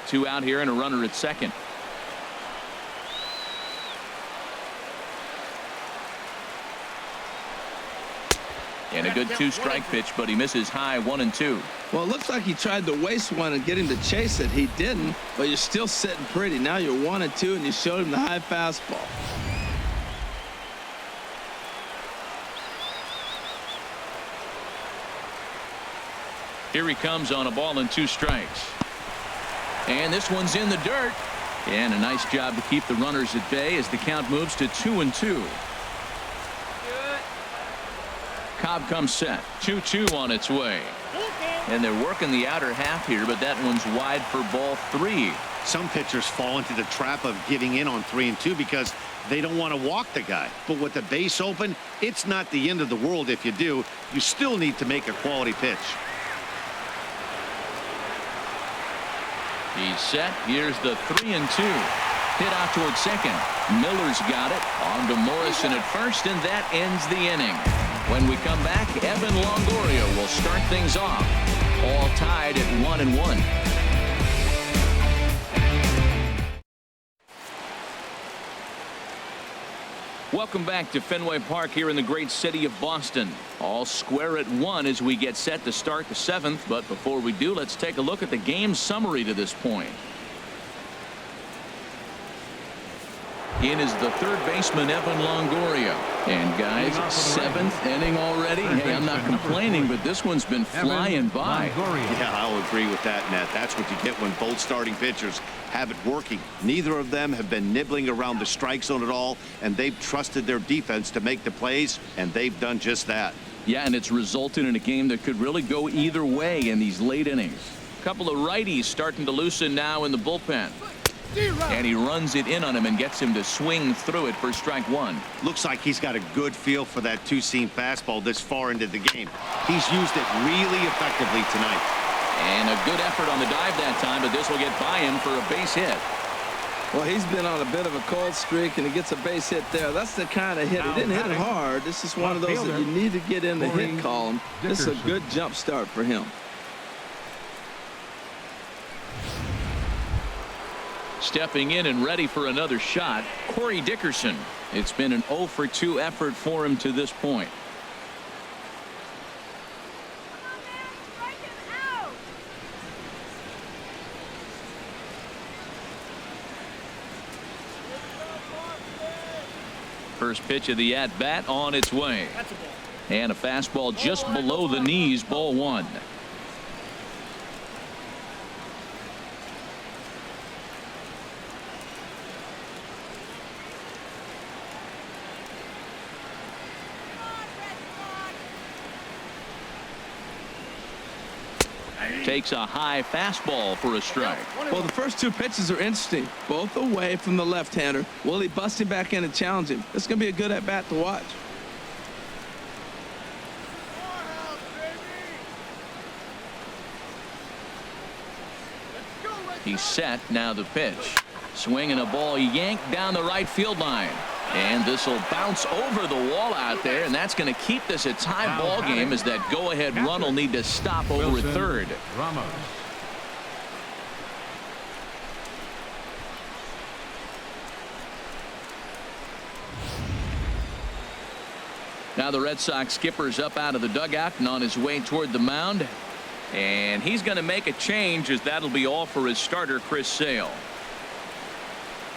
2 out here and a runner at second. And a good 2-strike pitch, but he misses high 1-2. Well, it looks like he tried to waste one and get him to chase it. He didn't, but you're still sitting pretty. Now you're 1-2, and you showed him the high fastball. Here he comes on a ball and 2 strikes. And this one's in the dirt. And a nice job to keep the runners at bay as the count moves to 2-2. Cobb comes set. 2-2 on its way. And they're working the outer half here, but that one's wide for ball 3. Some pitchers fall into the trap of giving in on 3 and 2 because they don't want to walk the guy. But with the base open, it's not the end of the world if you do. You still need to make a quality pitch. He's set. Here's the 3-2. Hit out towards second. Miller's got it. On to Morrison at first, and that ends the inning. When we come back, Evan Longoria will start things off. All tied at 1-1. Welcome back to Fenway Park here in the great city of Boston. All square at 1 as we get set to start the 7th. But before we do, let's take a look at the game summary to this point. In is the third baseman, Evan Longoria. And guys, 7th inning already. Hey, I'm not complaining, but this one's been flying by. Yeah, I'll agree with that, Nat. That's what you get when both starting pitchers have it working. Neither of them have been nibbling around the strike zone at all, and they've trusted their defense to make the plays, and they've done just that. Yeah, and it's resulted in a game that could really go either way in these late innings. A couple of righties starting to loosen now in the bullpen. And he runs it in on him and gets him to swing through it for strike 1. Looks like he's got a good feel for that 2-seam fastball this far into the game. He's used it really effectively tonight. And a good effort on the dive that time, but this will get by him for a base hit. Well, he's been on a bit of a cold streak, and he gets a base hit there. That's the kind of hit. He didn't hit it hard. This is one of those that you need to get in the hit column. This is a good jump start for him. Stepping in and ready for another shot, Corey Dickerson. It's been an 0 for 2 effort for him to this point. First pitch of the at-bat on its way. And a fastball just below the knees, ball 1. takes a high fastball for a strike. Well, the first two pitches are interesting, both away from the left-hander. Will he bust him back in and challenge him? It's going to be a good at-bat to watch. He's set. Now the pitch. Swinging a ball yanked down the right field line. And this will bounce over the wall out there, and that's going to keep this a tie ball game as that go-ahead run will need to stop over at third. Ramos. Now the Red Sox skipper's up out of the dugout and on his way toward the mound. And he's going to make a change, as that'll be all for his starter, Chris Sale.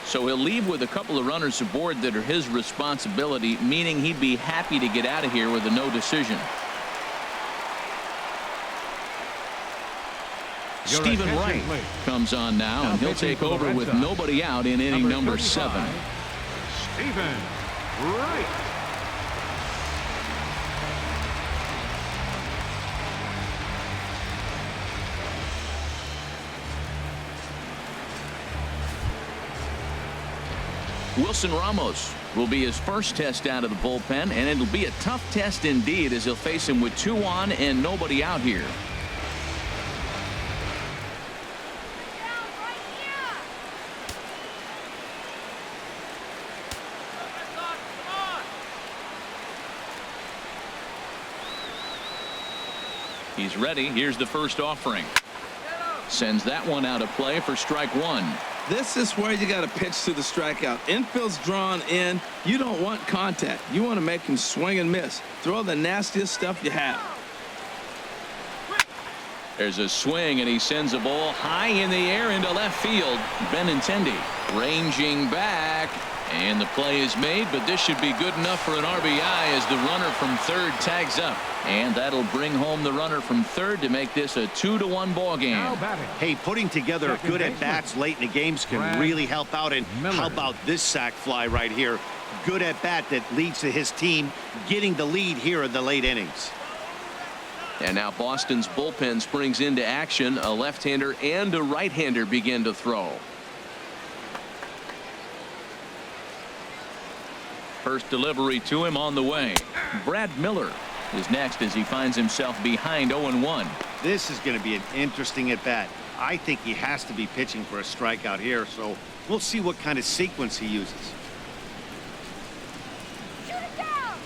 So he'll leave with a couple of runners aboard that are his responsibility, meaning he'd be happy to get out of here with a no decision. Stephen Wright comes on now, and he'll take over with nobody out in inning number 7. Stephen Wright. Wilson Ramos will be his first test out of the bullpen, and it'll be a tough test indeed, as he'll face him with 2 on and nobody out here. He's ready. Here's the first offering. Sends that one out of play for strike 1. This is where you got to pitch to the strikeout. Infield's drawn in. You don't want contact. You want to make him swing and miss. Throw the nastiest stuff you have. There's a swing, and he sends a ball high in the air into left field. Benintendi ranging back, and the play is made, but this should be good enough for an RBI as the runner from third tags up. And that'll bring home the runner from third to make this a 2-1 ball game. Hey, putting together good at-bats late in the games can really help out. And how about this sac fly right here? Good at-bat that leads to his team getting the lead here in the late innings. And now Boston's bullpen springs into action. A left-hander and a right-hander begin to throw. First delivery to him on the way. Brad Miller is next as he finds himself behind 0-1. This is going to be an interesting at-bat. I think he has to be pitching for a strikeout here, so we'll see what kind of sequence he uses. Shoot it down.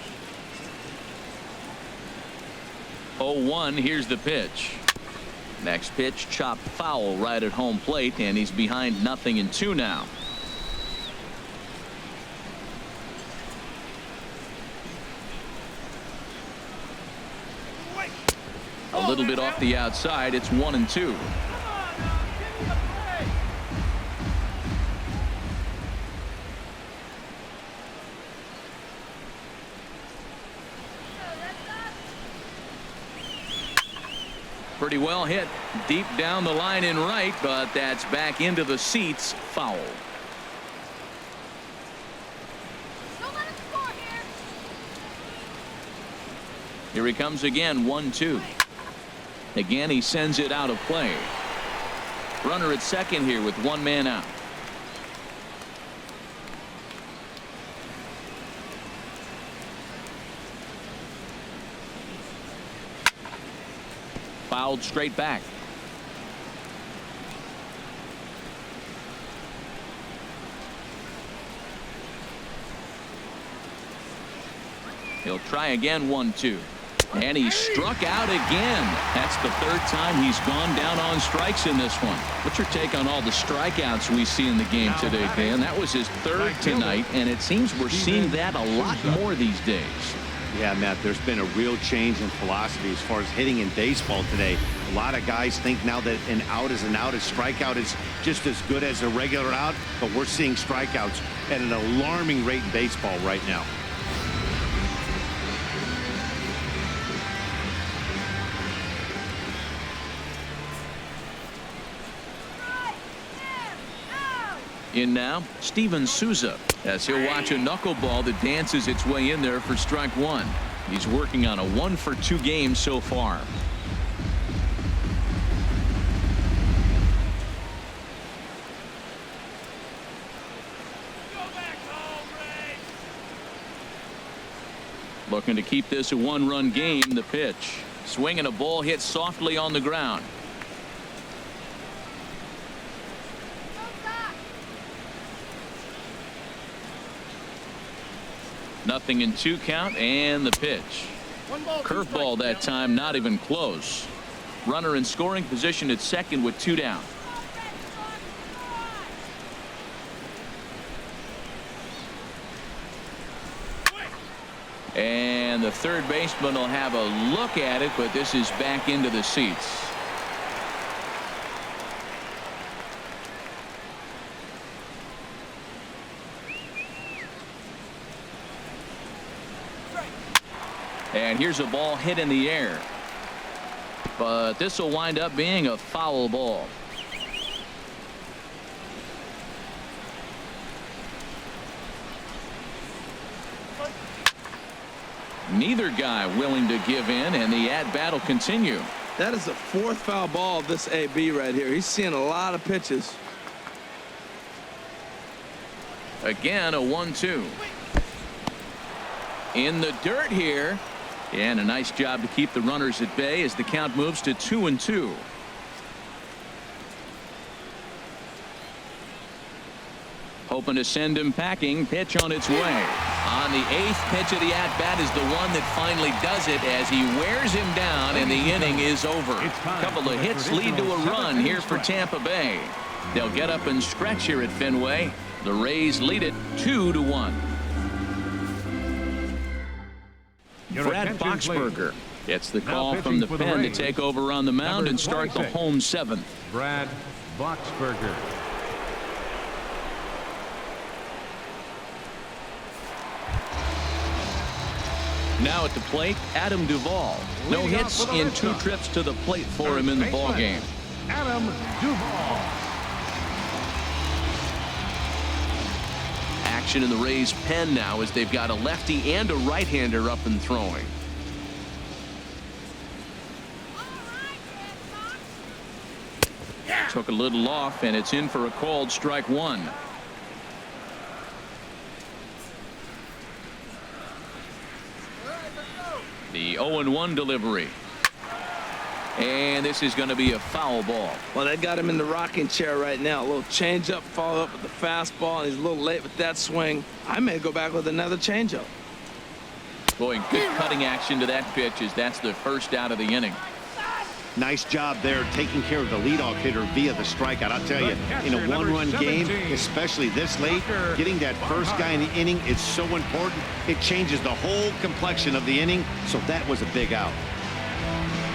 0-1. Here's the pitch. Next pitch chopped foul right at home plate, and he's behind 0-2 now. A little bit off the outside. It's 1-2. Pretty well hit deep down the line in right, but that's back into the seats. Foul. Don't let him score here. Here he comes again. 1-2. Again, he sends it out of play. Runner at second here with 1 man out. Fouled straight back. He'll try again. 1-2. And he struck out again. That's the third time he's gone down on strikes in this one. What's your take on all the strikeouts we see in the game today, Dan? That was his third tonight, and it seems we're seeing that a lot more these days. Yeah, Matt, there's been a real change in philosophy as far as hitting in baseball today. A lot of guys think now that an out is an out. A strikeout is just as good as a regular out, but we're seeing strikeouts at an alarming rate in baseball right now. In now, Steven Souza, as he'll watch a knuckleball that dances its way in there for strike 1. He's working on a 1-for-2 game so far. Looking to keep this a one-run game. The pitch. Swinging a ball hit softly on the ground. Nothing in 2 count, and the pitch. Curveball that time, not even close. Runner in scoring position at second with 2 down. And the third baseman will have a look at it, but this is back into the seats. And here's a ball hit in the air. But this will wind up being a foul ball. Neither guy willing to give in, and the at-bat will continue. That is the 4th foul ball of this AB right here. He's seeing a lot of pitches. Again, a 1-2. In the dirt here. And a nice job to keep the runners at bay as the count moves to 2-2. Hoping to send him packing. Pitch on its way. On the 8th pitch of the at-bat is the one that finally does it as he wears him down, and the inning is over. A couple of hits lead to a run here for Tampa Bay. They'll get up and stretch here at Fenway. The Rays lead it 2-1. Brad Boxberger gets the call from the pen to take over on the mound and start the home 7th. Brad Boxberger. Now at the plate, Adam Duvall. No hits in 2 trips to the plate for him in the ballgame. Adam Duvall. Action in the Rays' pen now as they've got a lefty and a right-hander up and throwing. Took a little off, and it's in for a called strike 1. The 0-1 delivery. And this is going to be a foul ball. Well, that got him in the rocking chair right now. A little changeup, follow up with the fastball, and he's a little late with that swing. I may go back with another changeup. Boy, good cutting action to that pitch as that's the first out of the inning. Nice job there taking care of the leadoff hitter via the strikeout. I'll tell you, in a one-run game, especially this late, getting that first guy in the inning is so important. It changes the whole complexion of the inning, so that was a big out.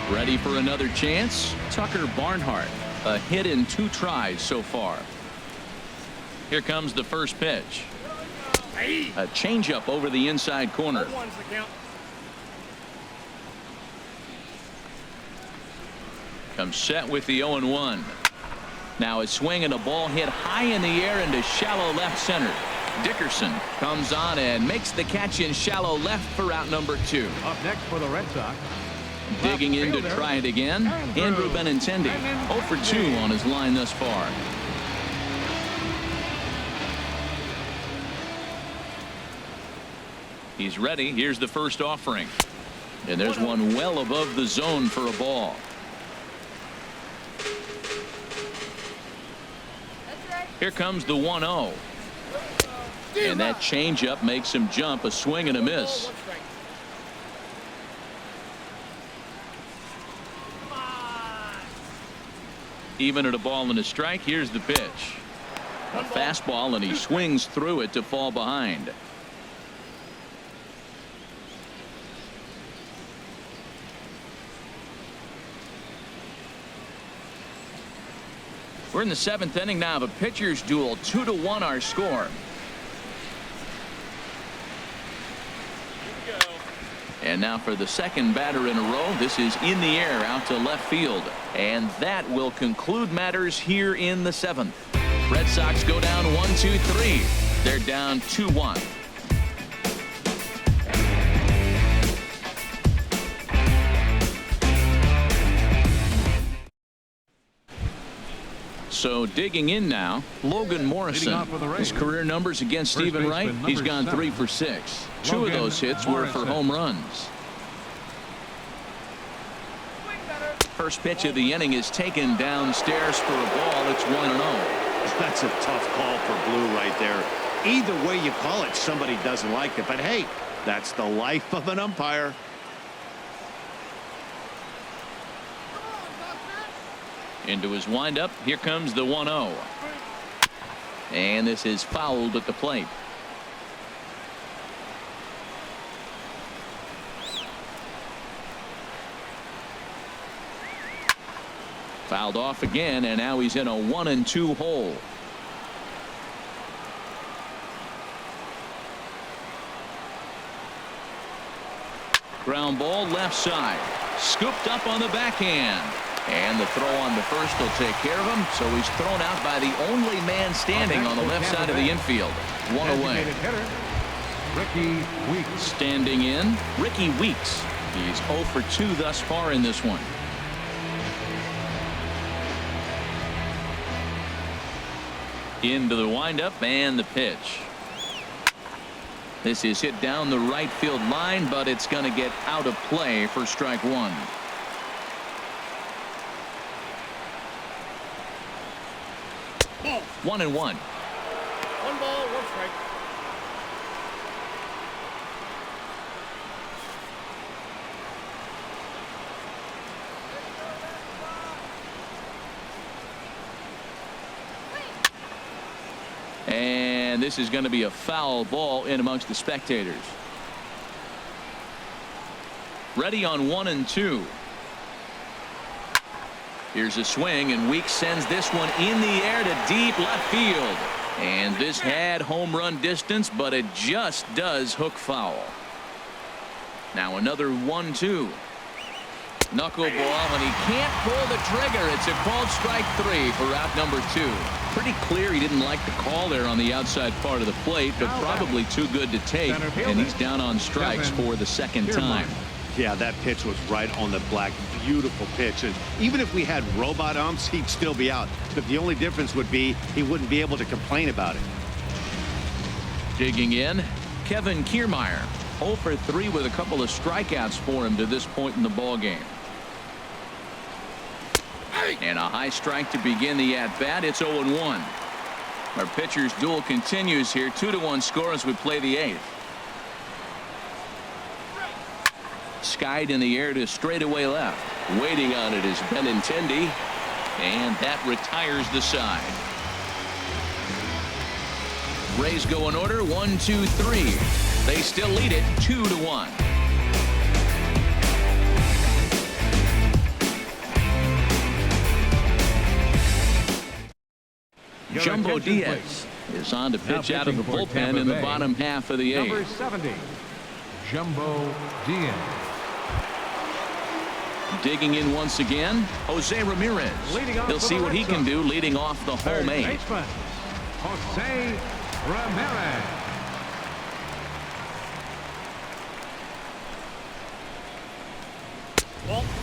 Ready for another chance? Tucker Barnhart. A hit in 2 tries so far. Here comes the first pitch. A changeup over the inside corner. Comes set with the 0-1. Now a swing and a ball hit high in the air into shallow left center. Dickerson comes on and makes the catch in shallow left for out number 2. Up next for the Red Sox. Digging in to try it again, Andrew Benintendi. 0 for 2 on his line thus far. He's ready. Here's the first offering. And there's one well above the zone for a ball. Here comes the 1-0. And that changeup makes him jump. A swing and a miss. Even at a ball and a strike, here's the pitch. A fastball, and he swings through it to fall behind. We're in the 7th inning now of a pitcher's duel. 2-1 our score. And now for the second batter in a row. This is in the air out to left field. And that will conclude matters here in the 7th. Red Sox go down 1-2-3. They're down 2-1. So digging in now, Logan Morrison. off for the Rays. His career numbers against First Stephen Wright, baseman, he's number gone 3 7. for 6. 2 of Logan those hits were for Morrison. home runs. First pitch of the inning is taken downstairs for a ball. It's 1-0. That's a tough call for Blue right there. Either way you call it, somebody doesn't like it. But hey, that's the life of an umpire. Into his windup. Here comes the 1-0. And this is fouled at the plate. Fouled off again, and now he's in a 1-2 hole. Ground ball left side. Scooped up on the backhand. And the throw on the first will take care of him. So he's thrown out by the only man standing on the left side of the infield. One away. Hitter, Ricky Weeks. Standing in, Ricky Weeks. He's 0 for 2 thus far in this one. Into the windup and the pitch. This is hit down the right field line, but it's going to get out of play for strike 1. 1-1. 1 ball, 1 strike. And this is going to be a foul ball in amongst the spectators. Ready on 1-2. Here's a swing, and Weeks sends this one in the air to deep left field. And this had home run distance, but it just does hook foul. Now another 1-2. Knuckleball, and he can't pull the trigger. It's a called strike 3 for out number 2. Pretty clear he didn't like the call there on the outside part of the plate, but probably too good to take, and he's down on strikes for the second time. Yeah, that pitch was right on the black. Beautiful pitch. And even if we had robot umps, he'd still be out. But the only difference would be he wouldn't be able to complain about it. Digging in, Kevin Kiermaier. 0 for 3 with a couple of strikeouts for him to this point in the ball game. And a high strike to begin the at-bat. It's 0-1. Our pitcher's duel continues here. 2-1 score as we play the 8th. Skied in the air to straightaway left. Waiting on it is Benintendi. And that retires the side. Rays go in order. 1, 2, 3. They still lead it 2-1. Jumbo Diaz is on to pitch out of the bullpen in the bottom half of the 8th. Number 70, Jumbo Diaz. Digging in once again, Jose Ramirez. He'll see what he can do leading off the home 8. Baseman, Jose Ramirez.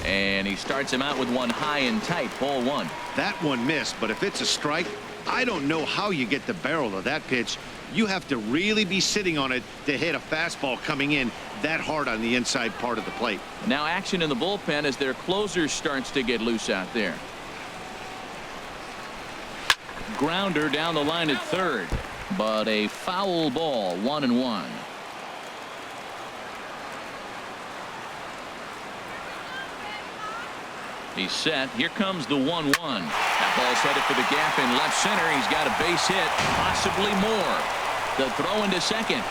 And he starts him out with one high and tight. Ball 1. That one missed, but if it's a strike, I don't know how you get the barrel of that pitch. You have to really be sitting on it to hit a fastball coming in that hard on the inside part of the plate. Now action in the bullpen as their closer starts to get loose out there. Grounder down the line at third, but a foul ball. 1-1. He's set. Here comes the 1-1. That ball's headed for the gap in left center. He's got a base hit, possibly more. The throw into second.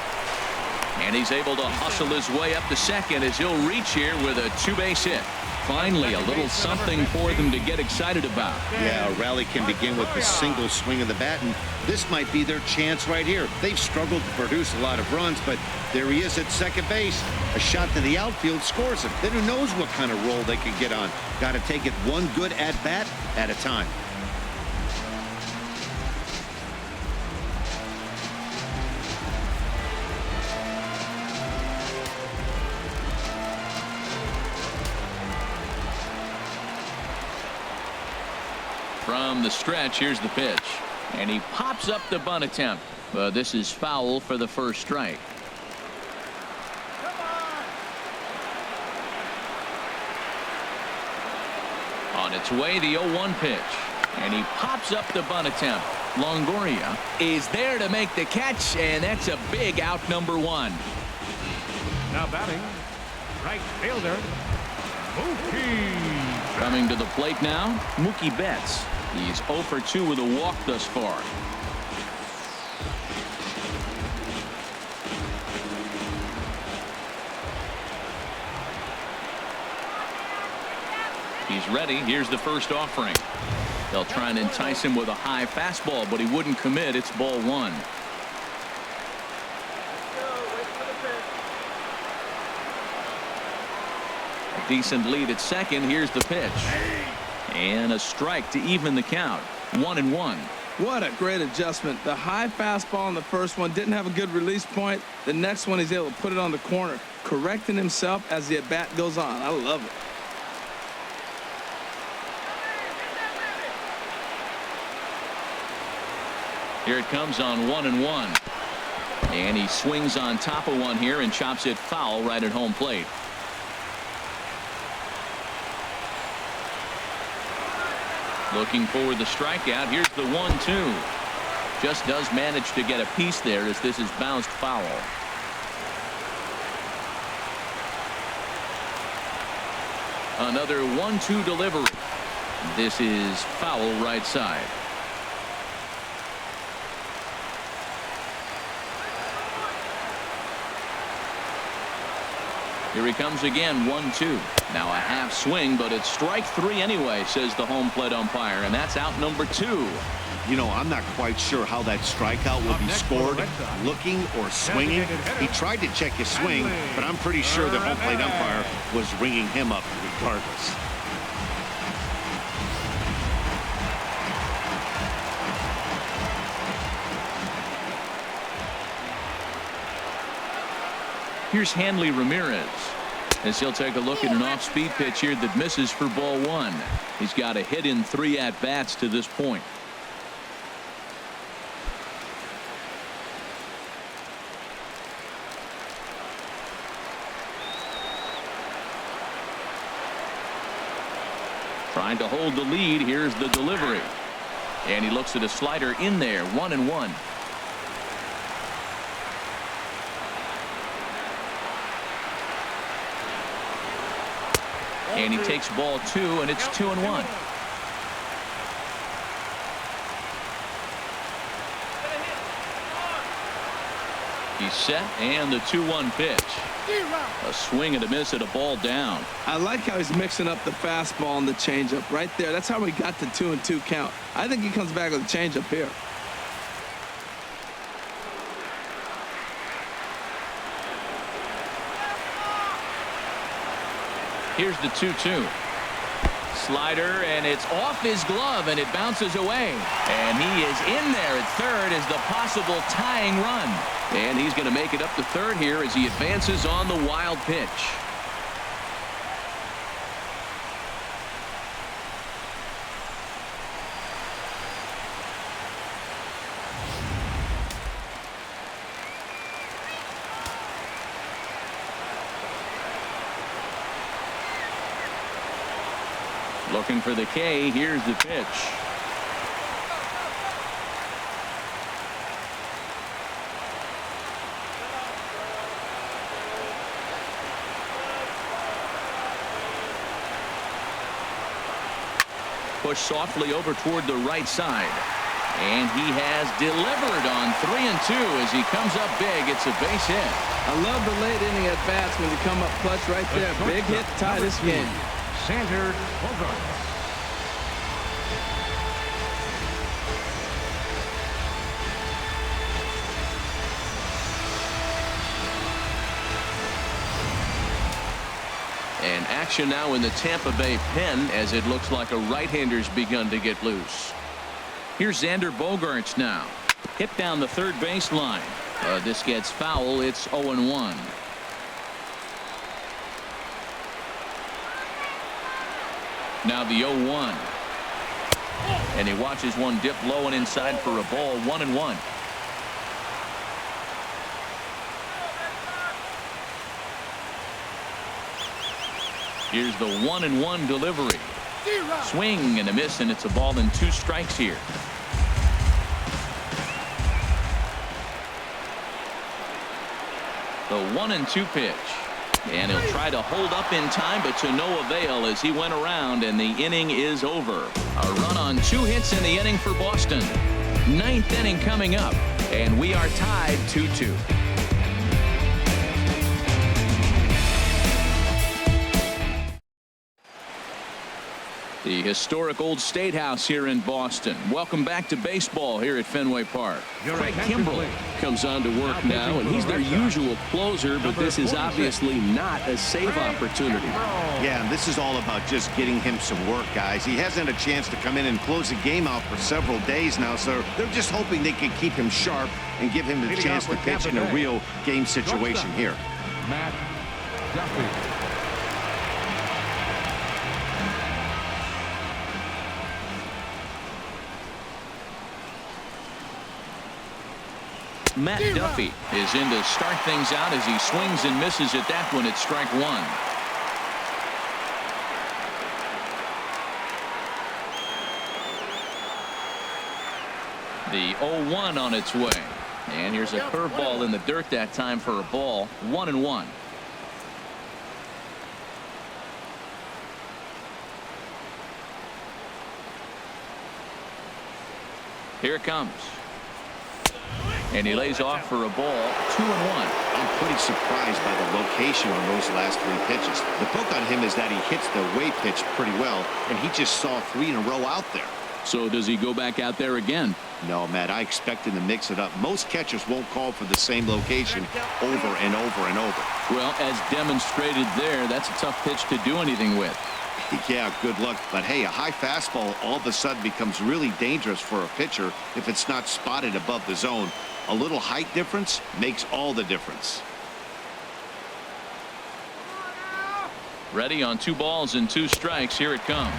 And he's able to hustle his way up to second as he'll reach here with a 2-base hit. Finally, a little something for them to get excited about. Yeah, a rally can begin with a single swing of the bat, and this might be their chance right here. They've struggled to produce a lot of runs, but there he is at second base. A shot to the outfield scores him. Then who knows what kind of roll they could get on. Got to take it one good at-bat at a time. From the stretch, here's the pitch. And he pops up the bunt attempt. This is foul for the first strike. On its way, the 0-1 pitch. And he pops up the bunt attempt. Longoria is there to make the catch, and that's a big out, number one. Now batting, right fielder, Mookie. Coming to the plate now, Mookie Betts. He's 0 for 2 with a walk thus far. He's ready. Here's the first offering. They'll try and entice him with a high fastball, but he wouldn't commit. It's ball one. A decent lead at second. Here's the pitch. And a strike to even the count. 1-1. What a great adjustment. The high fastball in the first one didn't have a good release point. The next one he's able to put it on the corner, correcting himself as the at-bat goes on. I love it. Here it comes on 1-1. And he swings on top of one here and chops it foul right at home plate. Looking for the strikeout. Here's the 1-2. Just does manage to get a piece there as this is bounced foul. Another 1-2 delivery. This is foul right side. Here he comes again, 1-2. Now a half swing, but it's strike three anyway, says the home plate umpire, and that's out number 2. You know, I'm not quite sure how that strikeout will be scored, looking or swinging. He tried to check his swing, but I'm pretty sure the home plate umpire was ringing him up regardless. Here's Hanley Ramirez as he'll take a look at an off-speed pitch here that misses for ball one. He's got a hit in 3 at-bats to this point. Trying to hold the lead. Here's the delivery. And he looks at a slider in there. 1-1. And he takes ball 2, and it's 2-1. He's set, and the 2-1 pitch. A swing and a miss at a ball down. I like how he's mixing up the fastball and the changeup right there. That's how we got the 2-2 count. I think he comes back with a changeup here. Here's the 2-2. Slider, and it's off his glove, and it bounces away. And he is in there at third as the possible tying run. And he's going to make it up to third here as he advances on the wild pitch. Looking for the K. Here's the pitch. Push softly over toward the right side. And he has delivered on 3-2 as he comes up big. It's a base hit. I love the late inning at bats when you come up clutch right there. Big hit to tie this game. Xander Bogaerts. And action now in the Tampa Bay pen as it looks like a right-hander's begun to get loose. Here's Xander Bogaerts now. Hit down the third baseline. This gets foul. It's 0-1. Now the 0-1. And he watches one dip low and inside for a ball. 1-1. Here's the 1-1 delivery. Swing and a miss, and it's a ball and 2 strikes here. The 1-2 pitch. And he'll try to hold up in time, but to no avail as he went around, and the inning is over. A run on 2 hits in the inning for Boston. 9th inning coming up, and we are tied 2-2. The historic Old State House here in Boston. Welcome back to baseball here at Fenway Park. Craig Kimbrell comes on to work now, and he's their usual closer, but this is obviously not a save opportunity. Yeah, and this is all about just getting him some work, guys. He hasn't had a chance to come in and close the game out for several days now, so they're just hoping they can keep him sharp and give him the chance to pitch in a real game situation here. Matt Duffy. Matt Duffy is in to start things out as he swings and misses at that one at strike 1. The 0-1 on its way. And here's a curveball in the dirt that time for a ball. 1-1. Here it comes. And he lays off for a ball. 2-1. I'm pretty surprised by the location on those last 3 pitches. The book on him is that he hits the way pitch pretty well, and he just saw 3 in a row out there. So does he go back out there again? No, Matt, I expect him to mix it up. Most catchers won't call for the same location over and over and over. Well, as demonstrated there, that's a tough pitch to do anything with. Yeah, good luck. But hey, a high fastball all of a sudden becomes really dangerous for a pitcher if it's not spotted above the zone. A little height difference makes all the difference. Ready on 2 balls and 2 strikes. Here it comes.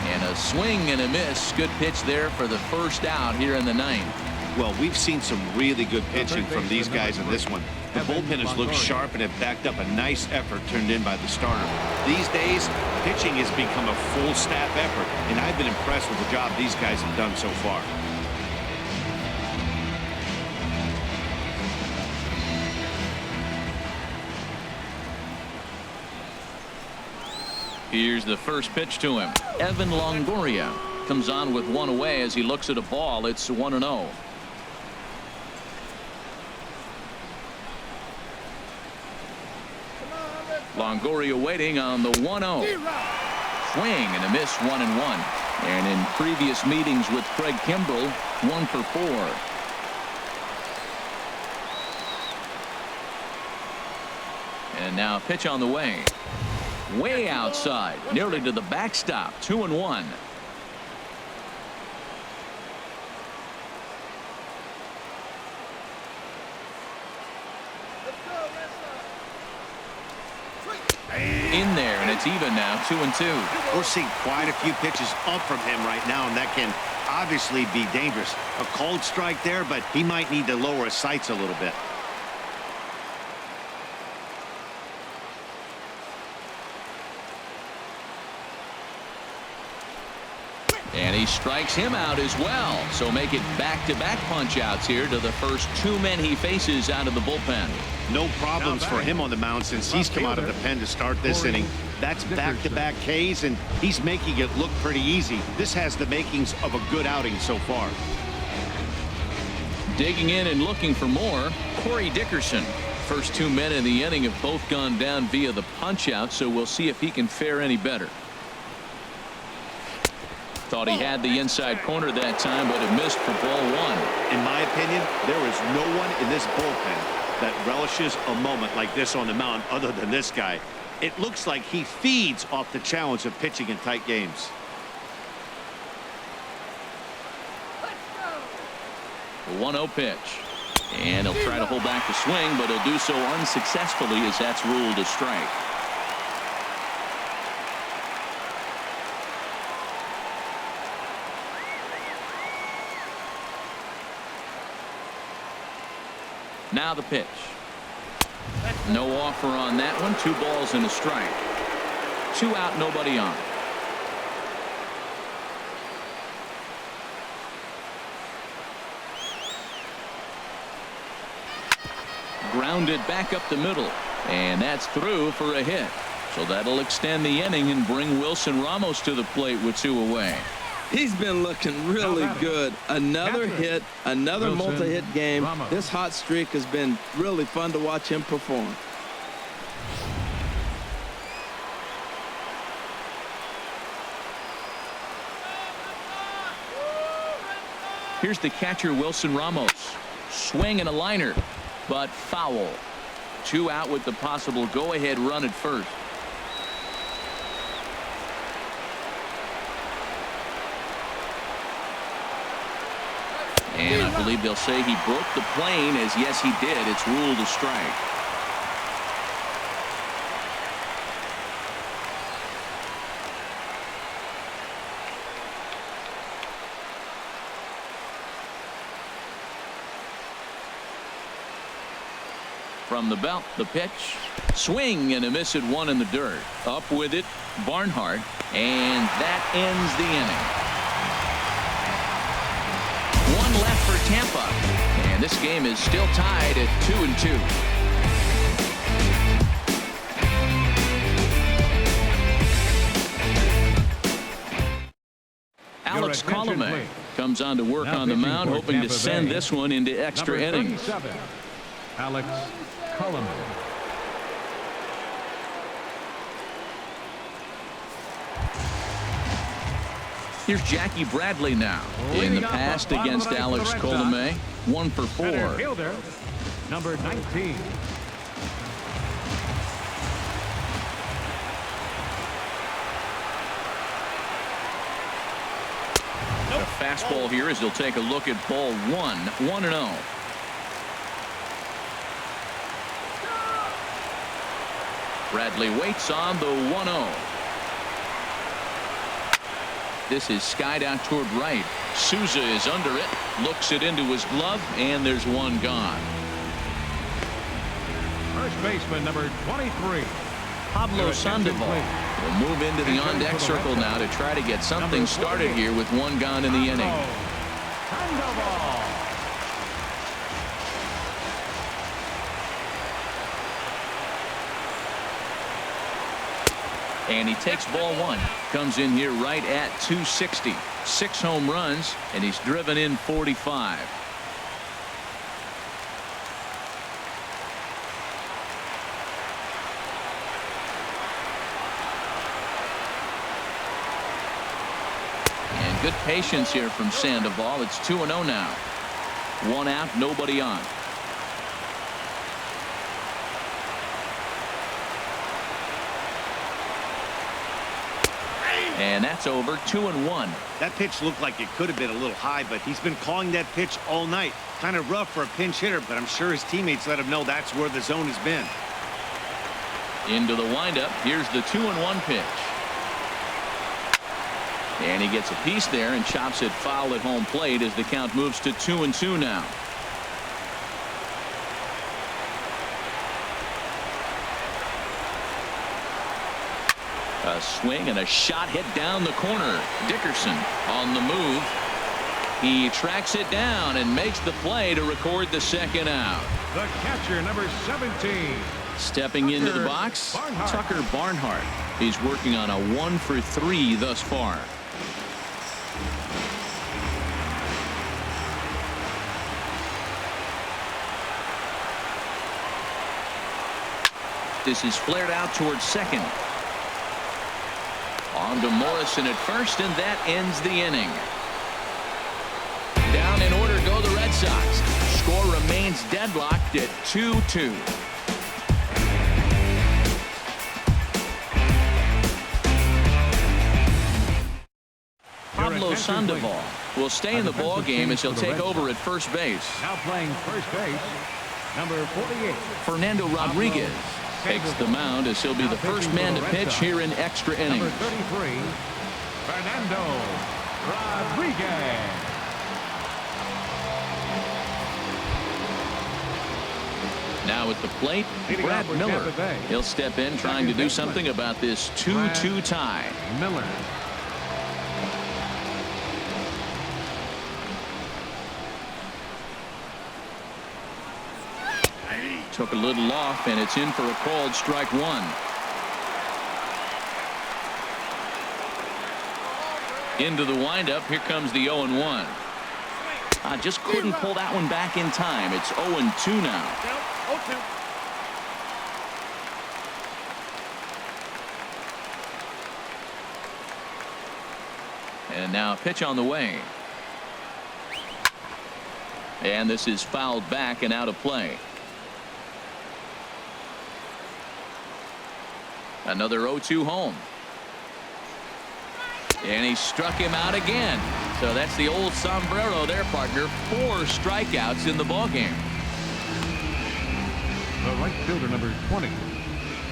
And a swing and a miss. Good pitch there for the first out here in the 9th. Well, we've seen some really good pitching from these guys in this one. The bullpen has looked sharp and have backed up a nice effort turned in by the starter. These days, pitching has become a full staff effort, and I've been impressed with the job these guys have done so far. Here's the first pitch to him. Evan Longoria comes on with 1 away as he looks at a ball. It's 1-0. Longoria waiting on the 1-0. Swing and a miss. 1-1. And in previous meetings with Craig Kimbrell, 1 for 4. And now a pitch on the way. Way outside, nearly to the backstop. 2-1. In there, and it's even now. 2-2. We're seeing quite a few pitches up from him right now, and that can obviously be dangerous. A cold strike there, but he might need to lower his sights a little bit. And he strikes him out as well. So make it back-to-back punch-outs here to the first 2 men he faces out of the bullpen. No problems for him on the mound since he's come out of the pen to start this inning. That's back-to-back Ks, and he's making it look pretty easy. This has the makings of a good outing so far. Digging in and looking for more, Corey Dickerson. First 2 men in the inning have both gone down via the punch-out, so we'll see if he can fare any better. Thought he had the inside corner that time, but it missed for ball 1. In my opinion, there is no one in this bullpen that relishes a moment like this on the mound other than this guy. It looks like he feeds off the challenge of pitching in tight games. The 1-0 pitch. And he'll try to hold back the swing, but he'll do so unsuccessfully as that's ruled a strike. Now the pitch. No offer on that one. 2 balls and a strike. 2 out, nobody on. Grounded back up the middle, and that's through for a hit. So that'll extend the inning and bring Wilson Ramos to the plate with 2 away. He's been looking really good. Another hit, another multi-hit game. This hot streak has been really fun to watch him perform. Here's the catcher, Wilson Ramos. Swing and a liner, but foul. 2 out with the possible go-ahead run at first. And I believe they'll say he broke the plane, as yes he did. It's ruled a strike. From the belt, the pitch. Swing and a miss at 1 in the dirt. Up with it, Barnhart. And that ends the inning. 1 left for Tampa. And this game is still tied at 2-2. Alex Colomé comes on to work on the mound, hoping to send this one into extra innings. Alex Colomé. Here's Jackie Bradley now. In the past against Alex Colomé, 1 for 4. Fielder, number 19. The fastball here as he'll take a look at ball 1. 1-0. Bradley waits on the 1-0. This is skied out toward right. Souza is under it, looks it into his glove, and there's 1 gone. First baseman number 23. Pablo Sandoval will move into the on-deck circle now to try to get something started here with 1 gone in the inning. Sandoval. And he takes ball 1. Comes in here right at 260. 6 home runs, and he's driven in 45. And good patience here from Sandoval. It's 2-0 now. 1 out, nobody on. And that's over. 2-1. That pitch looked like it could have been a little high, but he's been calling that pitch all night. Kind of rough for a pinch hitter, but I'm sure his teammates let him know that's where the zone has been. Into the windup. Here's the 2-1 pitch. And he gets a piece there and chops it foul at home plate as the count moves to 2-2 now. A swing and a shot hit down the corner. Dickerson on the move. He tracks it down and makes the play to record the 2nd out. The catcher, number 17. Stepping into the box, Tucker Barnhart. He's working on a 1 for 3 thus far. This is flared out towards second. On to Morrison at first, and that ends the inning. Down in order go the Red Sox. Score remains deadlocked at 2-2. Pablo Sandoval will stay in the ball game as he'll take over at first base. Now playing first base, number 48. Fernando Rodriguez takes the mound as he'll be the first man to pitch here in extra innings. Number 33, Fernando Rodriguez. Now at the plate, Brad Miller. He'll step in trying to do something about this 2-2 tie. Miller. Took a little off, and it's in for a called strike one. Into the windup. Here comes the 0-1. Just couldn't pull that one back in time. It's 0-2 now. Down, 0-2. And now a pitch on the way. And this is fouled back and out of play. Another 0-2 home. And he struck him out again. So that's the old sombrero there, partner. 4 strikeouts in the ballgame. The right fielder, number 20.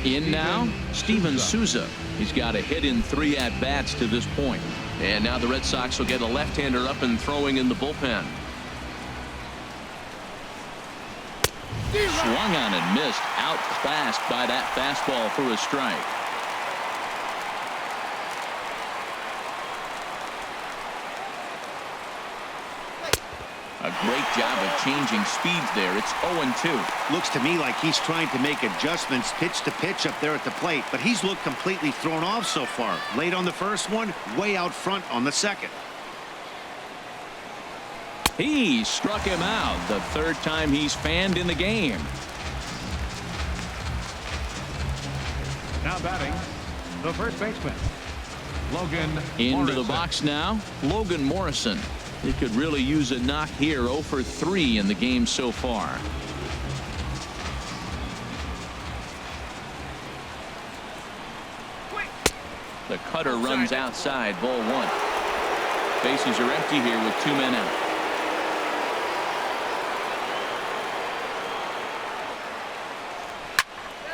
In now, Steven Souza. He's got a hit in 3 at-bats to this point. And now the Red Sox will get a left-hander up and throwing in the bullpen. Swung on and missed. Outclassed by that fastball for a strike. A great job of changing speeds there. It's 0-2. Looks to me like he's trying to make adjustments pitch to pitch up there at the plate, but he's looked completely thrown off so far. Late on the first one, way out front on the second. He struck him out. The 3rd time he's fanned in the game. Now batting, the first baseman, Logan Into Morrison. the box now, Logan Morrison. He could really use a knock here. 0 for 3 in the game so far. The cutter runs outside. Ball 1. Bases are empty here with 2 men out.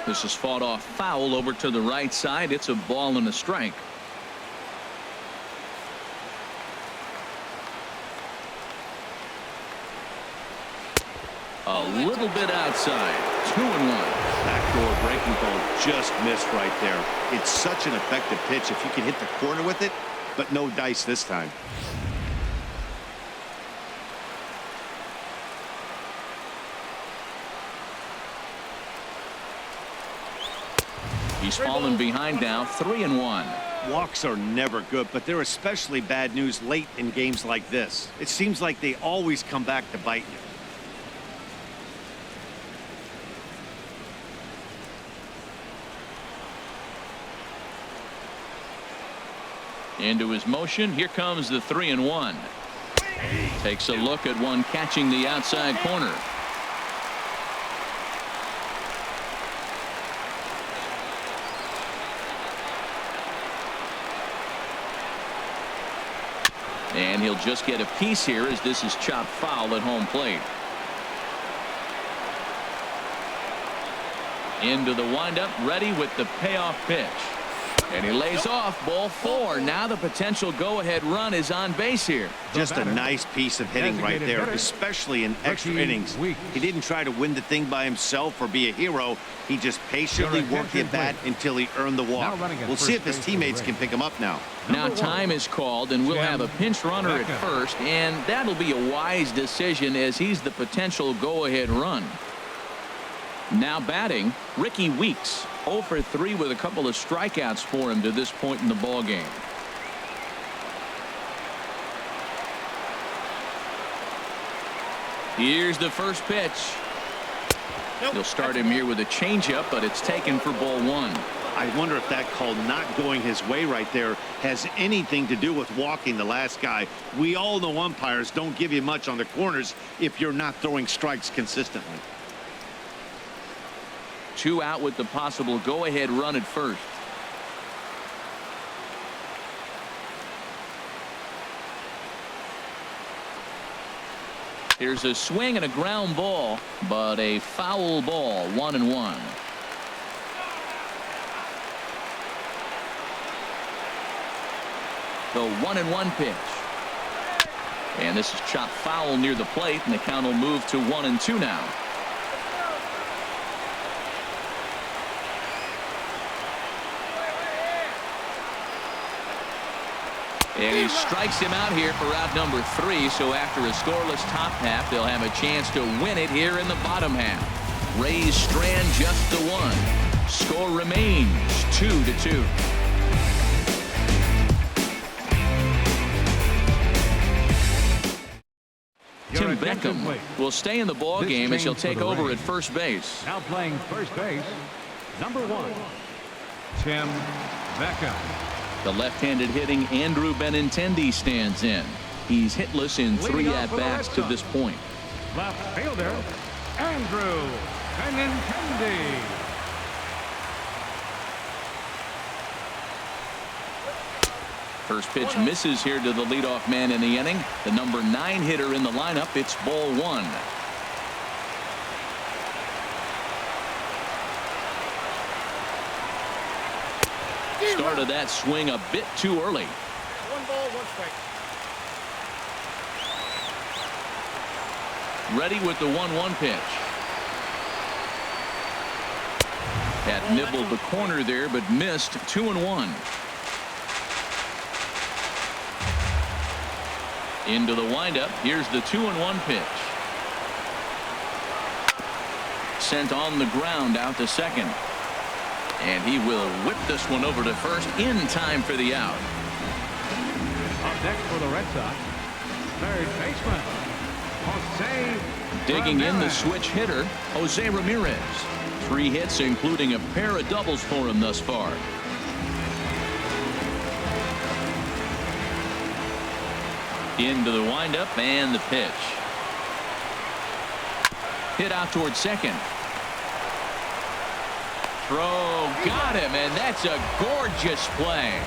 This is fought off foul over to the right side. It's a ball and a strike. A little bit outside. 2-1. Backdoor breaking ball just missed right there. It's such an effective pitch if you can hit the corner with it, but no dice this time. He's fallen behind now. 3-1. Walks are never good, but they're especially bad news late in games like this. It seems like they always come back to bite you. Into his motion. Here comes the 3-1. Takes a look at one catching the outside corner. And he'll just get a piece here as this is chopped foul at home plate. Into the windup, ready with the payoff pitch. And he lays off. Ball 4. Now the potential go-ahead run is on base here. Just a nice piece of hitting right there, especially in extra innings. He didn't try to win the thing by himself or be a hero. He just patiently worked the bat until he earned the walk. We'll see if his teammates can pick him up now. Now time is called, and we'll have a pinch runner at first, and that'll be a wise decision as he's the potential go-ahead run. Now batting, Ricky Weeks. 0 for 3 with a couple of strikeouts for him to this point in the ball game. Here's the first pitch. He'll start him here with a changeup, but it's taken for ball 1. I wonder if that call not going his way right there has anything to do with walking the last guy. We all know umpires don't give you much on the corners if you're not throwing strikes consistently. 2 out with the possible go-ahead run at first. Here's a swing and a ground ball, but a foul ball. 1-1. The 1-1 pitch. And this is chopped foul near the plate, and the count will move to 1-2 now. And he strikes him out here for out number 3. So after a scoreless top half, they'll have a chance to win it here in the bottom half. Rays strand just the 1. Score remains 2-2. Tim Beckham will stay in the ball game as he'll take over at first base. Now playing first base, number 1, Tim Beckham. The left-handed hitting Andrew Benintendi stands in. He's hitless in 3 at-bats to this point. Left fielder, Andrew Benintendi. First pitch misses here to the leadoff man in the inning. The number 9 hitter in the lineup. It's ball 1. Started that swing a bit too early. 1 ball, 1 strike. Ready with the 1-1 pitch. That nibbled the corner there, but missed. 2-1. Into the windup. Here's the 2-1 pitch. Sent on the ground out to second. And he will whip this one over to first in time for the out. Up next for the Red Sox, third baseman, Jose Digging in the Ramirez. switch hitter, Jose Ramirez. 3 hits, including a pair of doubles for him thus far. Into the windup and the pitch. Hit out towards second. Throw, got him, and that's a gorgeous play.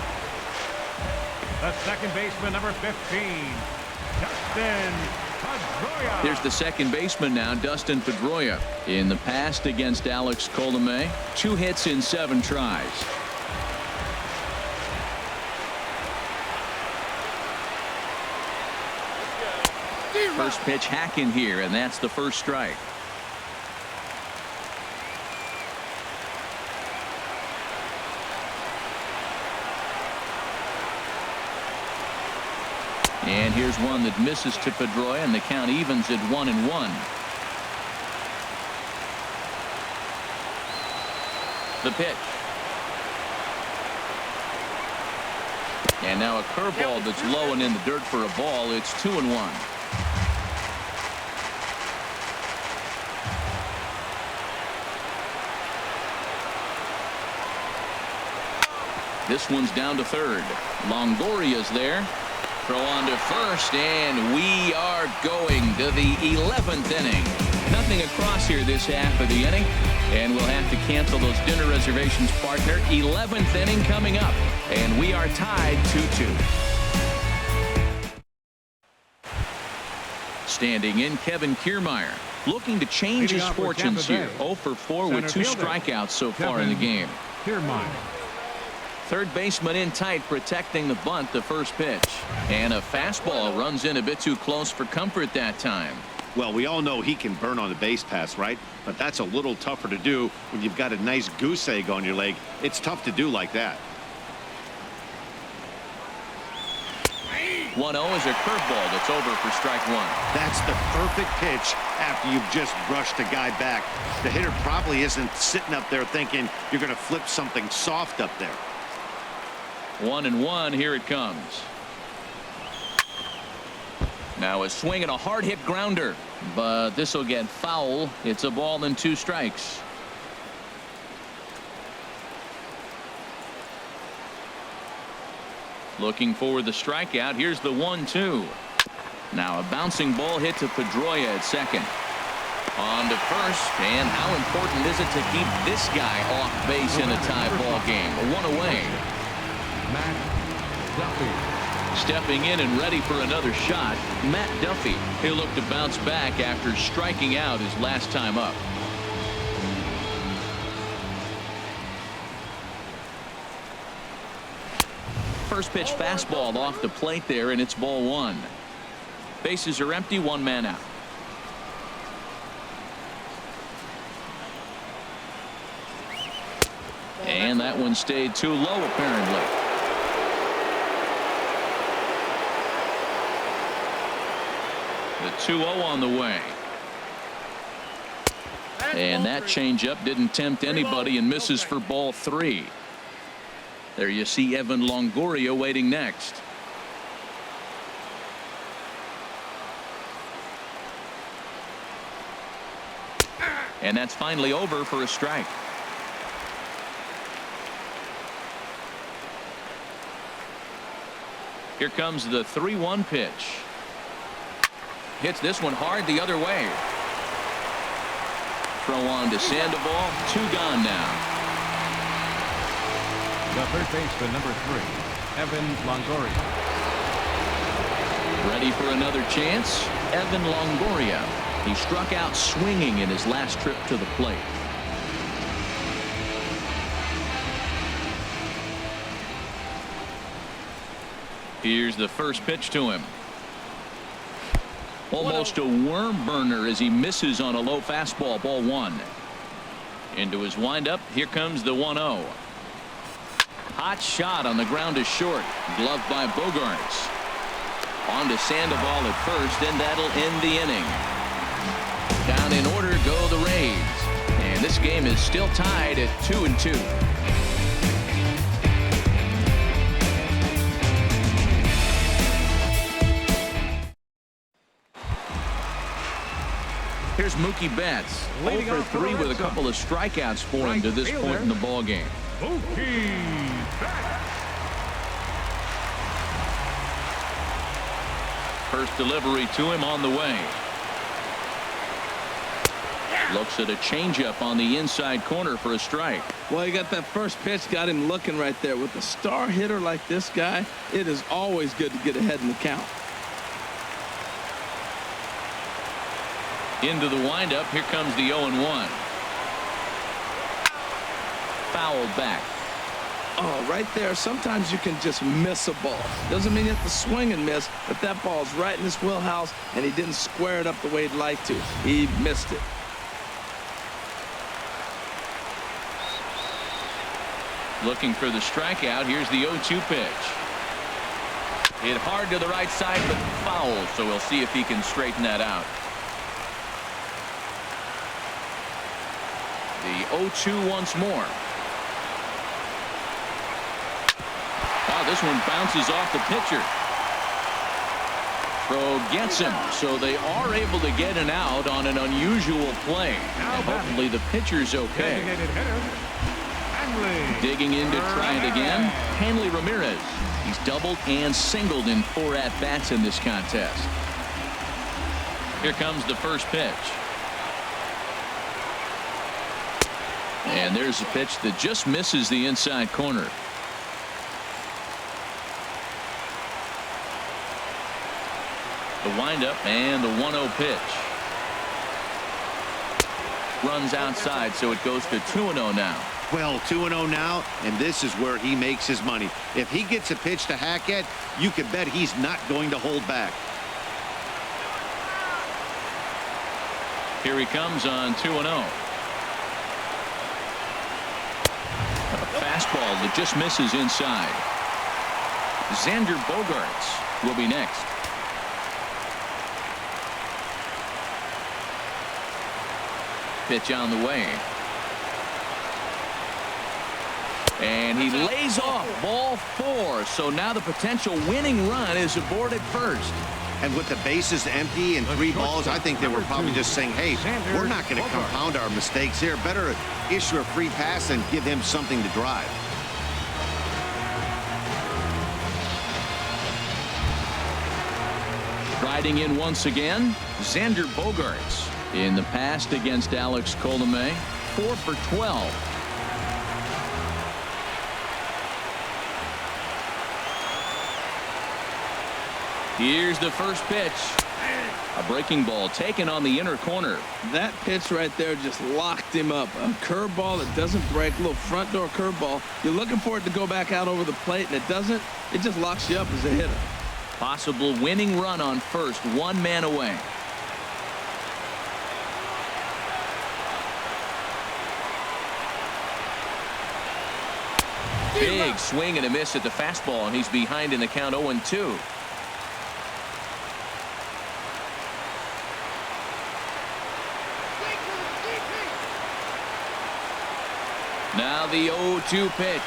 The second baseman, number 15, Dustin Pedroia. Here's the second baseman now, Dustin Pedroia. In the past against Alex Colomé, 2 hits in 7 tries. First pitch hacking here, and that's the first strike. And here's one that misses to Pedroia, and the count evens at 1-1. The pitch. And now a curveball that's low and in the dirt for a ball. It's 2-1. This one's down to third. Longoria's there. Throw on to first, and we are going to the 11th inning. Nothing across here this half of the inning, and we'll have to cancel those dinner reservations, partner. 11th inning coming up, and we are tied 2-2. Standing in, Kevin Kiermaier, looking to change his fortunes here. 0 for 4 with 2 strikeouts so far in the game. Kiermaier. Third baseman in tight, protecting the bunt, the first pitch. And a fastball runs in a bit too close for comfort that time. Well, we all know he can burn on the base pass, right? But that's a little tougher to do when you've got a nice goose egg on your leg. It's tough to do like that. 1-0 is a curveball that's over for strike 1. That's the perfect pitch after you've just brushed a guy back. The hitter probably isn't sitting up there thinking you're going to flip something soft up there. 1-1, here it comes. Now a swing and a hard hit grounder, but this will get foul. It's a ball and 2 strikes. Looking for the strikeout. Here's the 1-2. Now a bouncing ball hit to Pedroia at second. On to first, and how important is it to keep this guy off base in a tie ball game? 1 away. Matt Duffy. Stepping in and ready for another shot, Matt Duffy. He'll look to bounce back after striking out his last time up. First pitch fastball off the plate there, and it's ball 1. Bases are empty, 1 man out. And that one stayed too low, apparently. The 2-0 on the way. And that changeup didn't tempt anybody and misses for ball 3. There you see Evan Longoria waiting next. And that's finally over for a strike. Here comes the 3-1 pitch. Hits this one hard the other way. Throw on to Sandoval. 2 gone now. The third baseman, number 3, Evan Longoria. Ready for another chance? Evan Longoria. He struck out swinging in his last trip to the plate. Here's the first pitch to him. Almost a worm burner as he misses on a low fastball. Ball 1. Into his windup. Here comes the 1-0. Hot shot on the ground to short. Gloved by Bogarts. On to Sandoval at first, and that'll end the inning. Down in order go the Rays. And this game is still tied at 2-2. Here's Mookie Betts, 0 for 3 with a couple of strikeouts for him to this point in the ball game. Mookie Betts. First delivery to him on the way. Looks at a changeup on the inside corner for a strike. Well, he got that first pitch, got him looking right there. With a star hitter like this guy, it is always good to get ahead in the count. Into the windup. Here comes the 0-1. Foul back. Oh, right there. Sometimes you can just miss a ball. Doesn't mean you have to swing and miss, but that ball's right in his wheelhouse, and he didn't square it up the way he'd like to. He missed it. Looking for the strikeout. Here's the 0-2 pitch. Hit hard to the right side, but foul, so we'll see if he can straighten that out. The 0-2 once more. Oh, this one bounces off the pitcher. Throw gets him, so they are able to get an out on an unusual play. And hopefully the pitcher's okay. Digging in to try it again. Hanley Ramirez. He's doubled and singled in 4 at-bats in this contest. Here comes the first pitch. And there's a pitch that just misses the inside corner. The windup and the 1-0 pitch. Runs outside, so it goes to 2-0 now. Well, 2-0 now, and this is where he makes his money. If he gets a pitch to hack at, you can bet he's not going to hold back. Here he comes on 2-0. A fastball that just misses inside. Xander Bogaerts will be next. Pitch on the way. And he lays off. Ball 4. So now the potential winning run is aboard at first. And with the bases empty and 3 balls, I think they were probably just saying, hey, we're not going to compound our mistakes here. Better issue a free pass and give him something to drive. Riding in once again, Xander Bogaerts. In the past against Alex Colomé, 4 for 12. Here's the first pitch. A breaking ball taken on the inner corner. That pitch right there just locked him up. A curveball that doesn't break, a little front door curveball. You're looking for it to go back out over the plate, and it doesn't. It just locks you up as a hitter. Possible winning run on first, 1 man away. Big swing and a miss at the fastball, and he's behind in the count 0-2. the 0-2 pitch.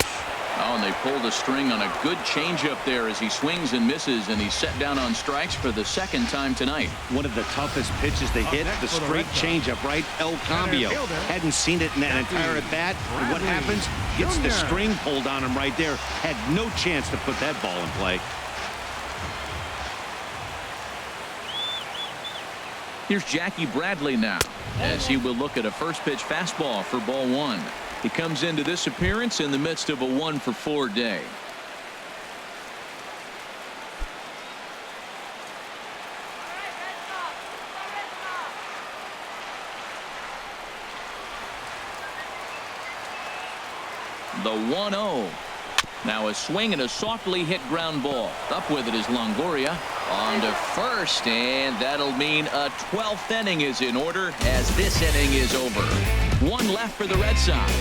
Oh, and they pulled a string on a good changeup there as he swings and misses, and he's set down on strikes for the second time tonight. One of the toughest pitches they hit, the straight changeup, right? El Cambio. Hadn't seen it in that entire at-bat. And what happens? Gets the string pulled on him right there. Had no chance to put that ball in play. Here's Jackie Bradley now, as he will look at a first pitch fastball for ball one. He comes into this appearance in the midst of a 1-for-4 day. The 1-0. Now a swing and a softly hit ground ball. Up with it is Longoria. On to first, and that'll mean a 12th inning is in order as this inning is over. One left for the Red Sox.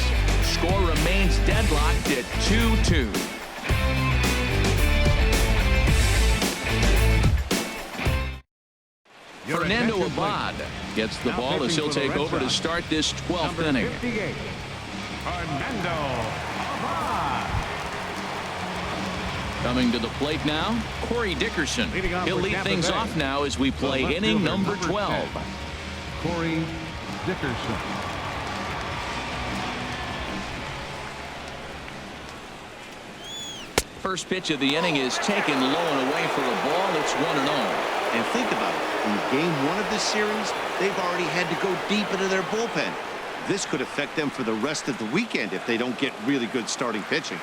Score remains deadlocked at 2-2. Fernando Abad gets the ball as he'll take over to start this 12th inning. Fernando Abad. Coming to the plate now, Corey Dickerson. He'll lead things off now as we play inning number 12. Corey Dickerson. First pitch of the inning is taken low and away for a ball. It's 1-0. And think about it. In game one of this series, they've already had to go deep into their bullpen. This could affect them for the rest of the weekend if they don't get really good starting pitching.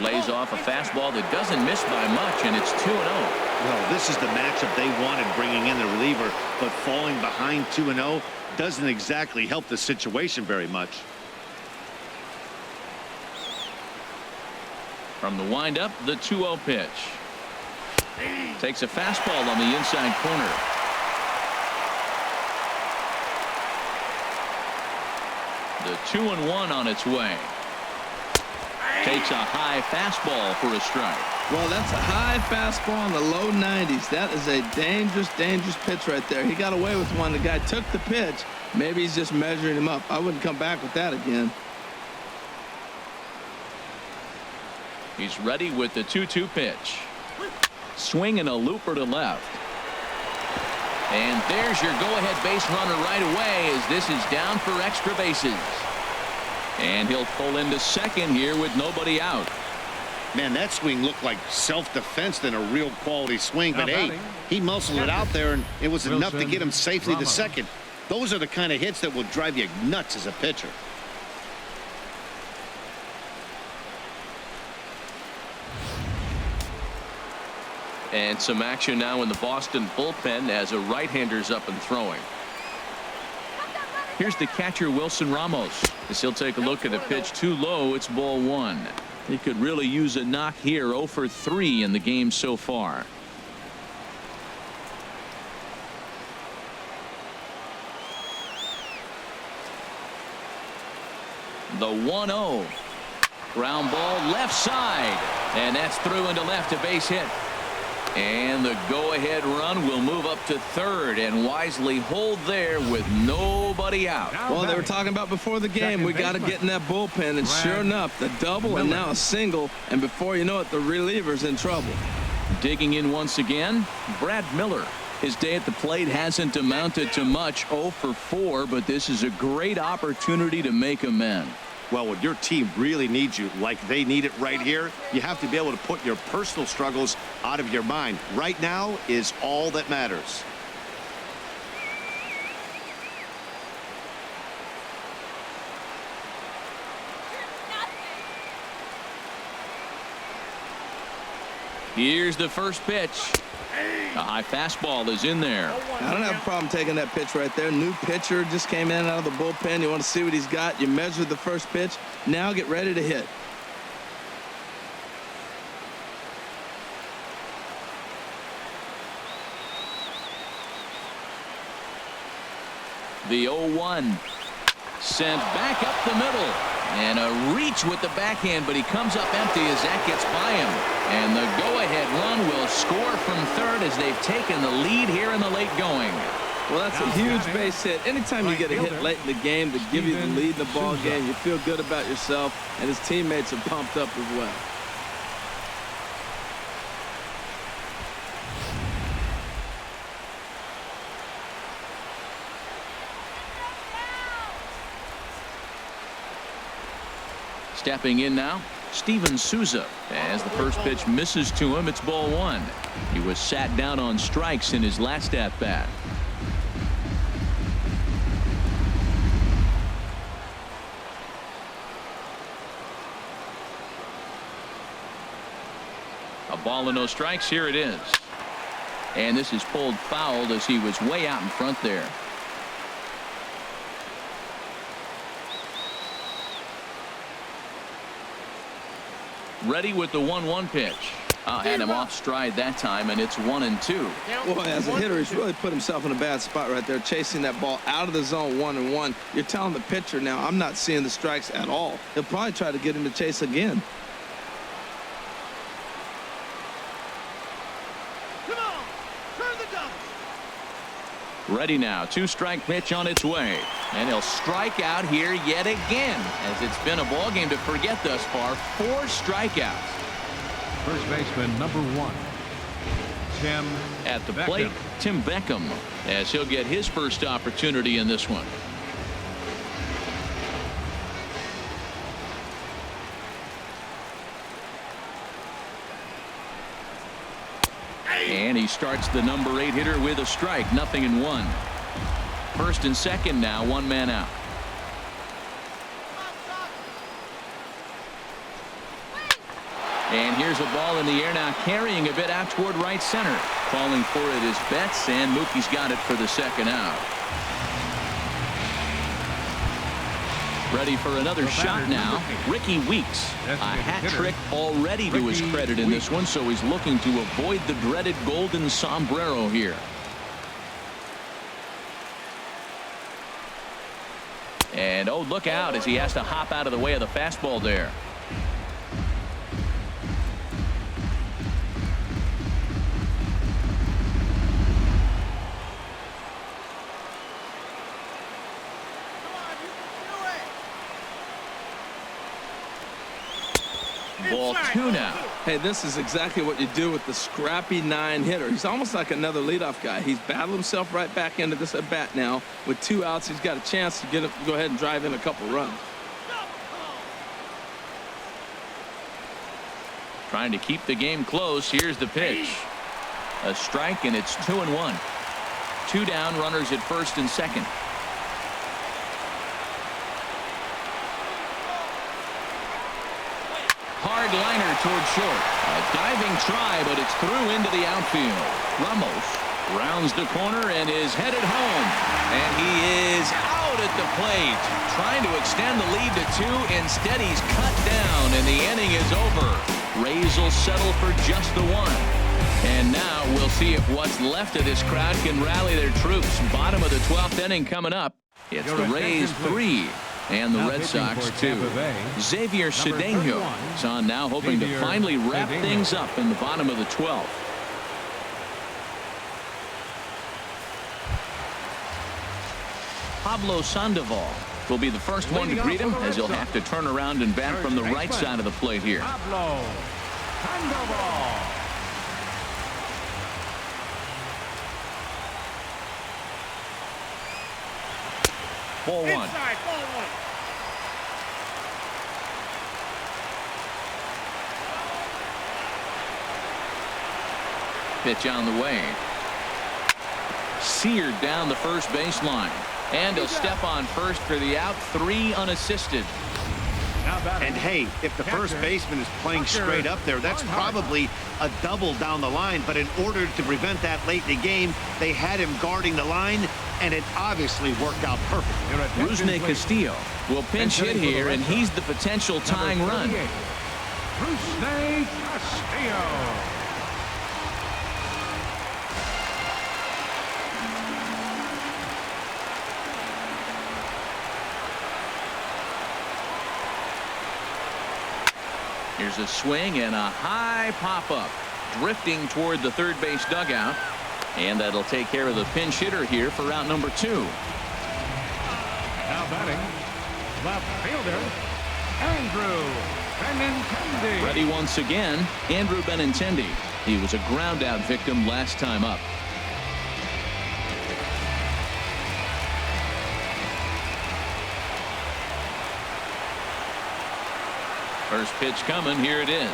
Lays off a fastball that doesn't miss by much, and it's 2-0. Well, this is the matchup they wanted, bringing in the reliever, but falling behind 2-0 doesn't exactly help the situation very much. From the windup, the 2-0 pitch. Takes a fastball on the inside corner. The 2-1 on its way. Takes a high fastball for a strike. Well, that's a high fastball in the low 90s. That is a dangerous, dangerous pitch right there. He got away with one. The guy took the pitch. Maybe he's just measuring him up. I wouldn't come back with that again. He's ready with the 2-2 pitch. Swing and a looper to left. And there's your go-ahead base runner right away as this is down for extra bases. And he'll pull into second here with nobody out. Man, that swing looked like self-defense than a real quality swing. But hey, he muscled it out there, and it was enough to get him safely to second. Those are the kind of hits that will drive you nuts as a pitcher. And some action now in the Boston bullpen as a right-hander's up and throwing. Here's the catcher, Wilson Ramos, as he'll take a look at a pitch too low. It's ball one. He could really use a knock here. 0 for 3 in the game so far. The 1-0. Ground ball left side. And that's through into left, a base hit. And the go-ahead run will move up to third and wisely hold there with nobody out. Well, they were talking about before the game, we got to get in that bullpen, and sure enough, the double and now a single, and before you know it, the reliever's in trouble. Digging in once again, Brad Miller. His day at the plate hasn't amounted to much, 0 for 4, but this is a great opportunity to make amends. Well, when your team really needs you like they need it right here, you have to be able to put your personal struggles out of your mind. Right now is all that matters. Here's the first pitch. A high fastball is in there. I don't have a problem taking that pitch right there. New pitcher just came in out of the bullpen. You want to see what he's got. You measure the first pitch. Now get ready to hit. The 0-1 sent back up the middle. And a reach with the backhand, but he comes up empty as that gets by him. And the go-ahead run will score from third as they've taken the lead here in the late going. Well, that's a huge base hit. Anytime you get a hit late in the game to give you the lead in the ball game, you feel good about yourself, and his teammates are pumped up as well. Stepping in now, Steven Souza. As the first pitch misses to him, it's ball one. He was sat down on strikes in his last at-bat. A ball and no strikes. Here it is. And this is pulled fouled as he was way out in front there. Ready with the 1-1 pitch. Had him off stride that time, and it's 1-2. Boy, as a hitter, he's really put himself in a bad spot right there, chasing that ball out of the zone 1-1. You're telling the pitcher now, I'm not seeing the strikes at all. He'll probably try to get him to chase again. Ready now. 2-strike pitch on its way. And he'll strike out here yet again, as it's been a ball game to forget thus far. 4 strikeouts. First baseman number 1, Tim At the Beckham. plate, Tim Beckham, as he'll get his first opportunity in this one. And he starts the number 8 hitter with a strike. 0-1. First and second now, 1 man out. And here's a ball in the air now, carrying a bit out toward right center. Calling for it is Betts, and Mookie's got it for the second out. Ready for another shot now. Ricky Weeks. A hat trick already to his credit in this one, so he's looking to avoid the dreaded golden sombrero here. And oh, look out as he has to hop out of the way of the fastball there. Ball 2 now. Hey, this is exactly what you do with the scrappy 9 hitter. He's almost like another leadoff guy. He's battled himself right back into this at bat now. With 2 outs, he's got a chance to get him, go ahead and drive in a couple runs. Trying to keep the game close. Here's the pitch. A strike, and it's 2-1. 2 down, runners at first and second. Hard liner toward short. A diving try, but it's through into the outfield. Ramos rounds the corner and is headed home. And he is out at the plate. Trying to extend the lead to 2. Instead, he's cut down, and the inning is over. Rays will settle for just the 1. And now we'll see if what's left of this crowd can rally their troops. Bottom of the 12th inning coming up. It's the Rays 3. And the Red Sox 2. Xavier Cedeno is on now, hoping to finally wrap things up in the bottom of the 12th. Pablo Sandoval will be the first one to greet him, as he'll have to turn around and bat from the right side of the plate here. Pablo Sandoval. Ball 1. Inside, ball 1. Pitch on the way. Seared down the first baseline. And he'll step on first for the out. 3 unassisted. And hey, if the first baseman is playing straight up there, that's probably a double down the line. But in order to prevent that late in the game, they had him guarding the line, and it obviously worked out perfectly. Rusney Castillo will pinch hit here, and he's the potential tying run. Rusney Castillo. Here's a swing and a high pop-up. Drifting toward the third base dugout. And that'll take care of the pinch hitter here for round number 2. Now batting, left fielder, Andrew Benintendi. Ready once again, Andrew Benintendi. He was a ground out victim last time up. First pitch coming. Here it is.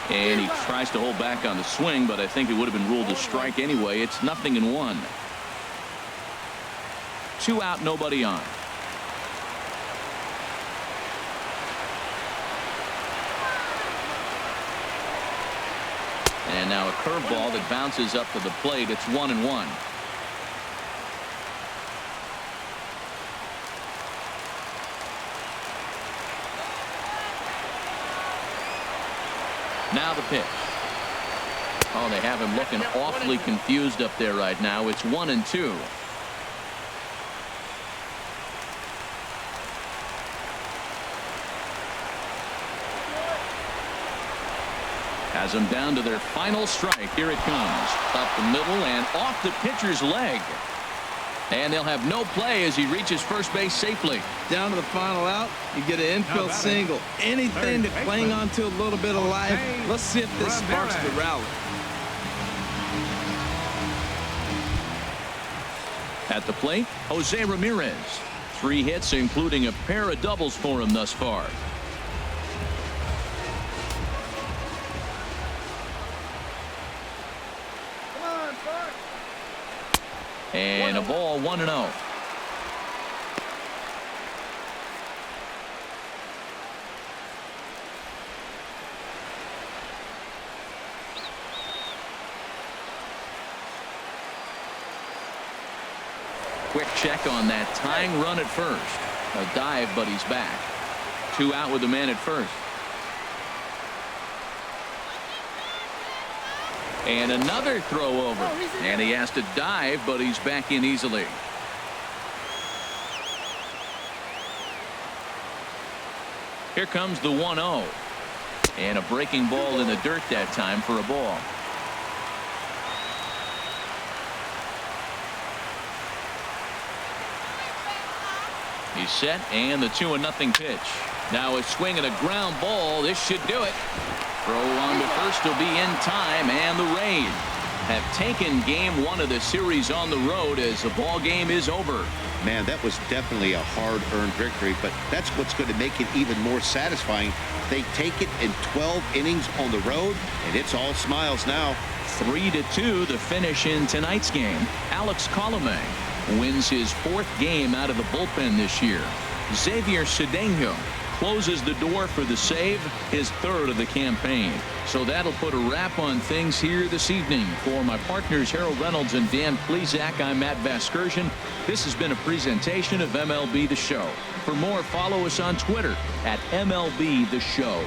And he tries to hold back on the swing, but I think it would have been ruled a strike anyway. It's 0-1. 2 out, nobody on. And now a curveball that bounces up to the plate. It's 1-1. Now the pitch. Oh, they have him looking awfully confused up there right now. It's 1-2. Has them down to their final strike. Here it comes. Up the middle and off the pitcher's leg. And they'll have no play as he reaches first base safely. Down to the final out, you get an infield single. Anything to cling on to a little bit of life. Let's see if this sparks the rally. At the plate, Jose Ramirez. 3 hits, including a pair of doubles for him thus far. And a ball, 1-0. Quick check on that tying run at first. A dive, but he's back. 2 out with the man at first. And another throw over. And he has to dive, but he's back in easily. Here comes the 1-0. And a breaking ball in the dirt that time for a ball. He's set, and the 2-0 pitch. Now a swing and a ground ball. This should do it. Throw on to first will be in time, and the Rays have taken game 1 of the series on the road as the ball game is over. Man, that was definitely a hard-earned victory, but that's what's going to make it even more satisfying. They take it in 12 innings on the road, and it's all smiles now. 3-2 the finish in tonight's game. Alex Colomé wins his 4th game out of the bullpen this year. Xavier Cedeno closes the door for the save, his 3rd of the campaign. So that'll put a wrap on things here this evening. For my partners Harold Reynolds and Dan Plesac, I'm Matt Vasgersian. This has been a presentation of MLB The Show. For more, follow us on Twitter at MLB The Show.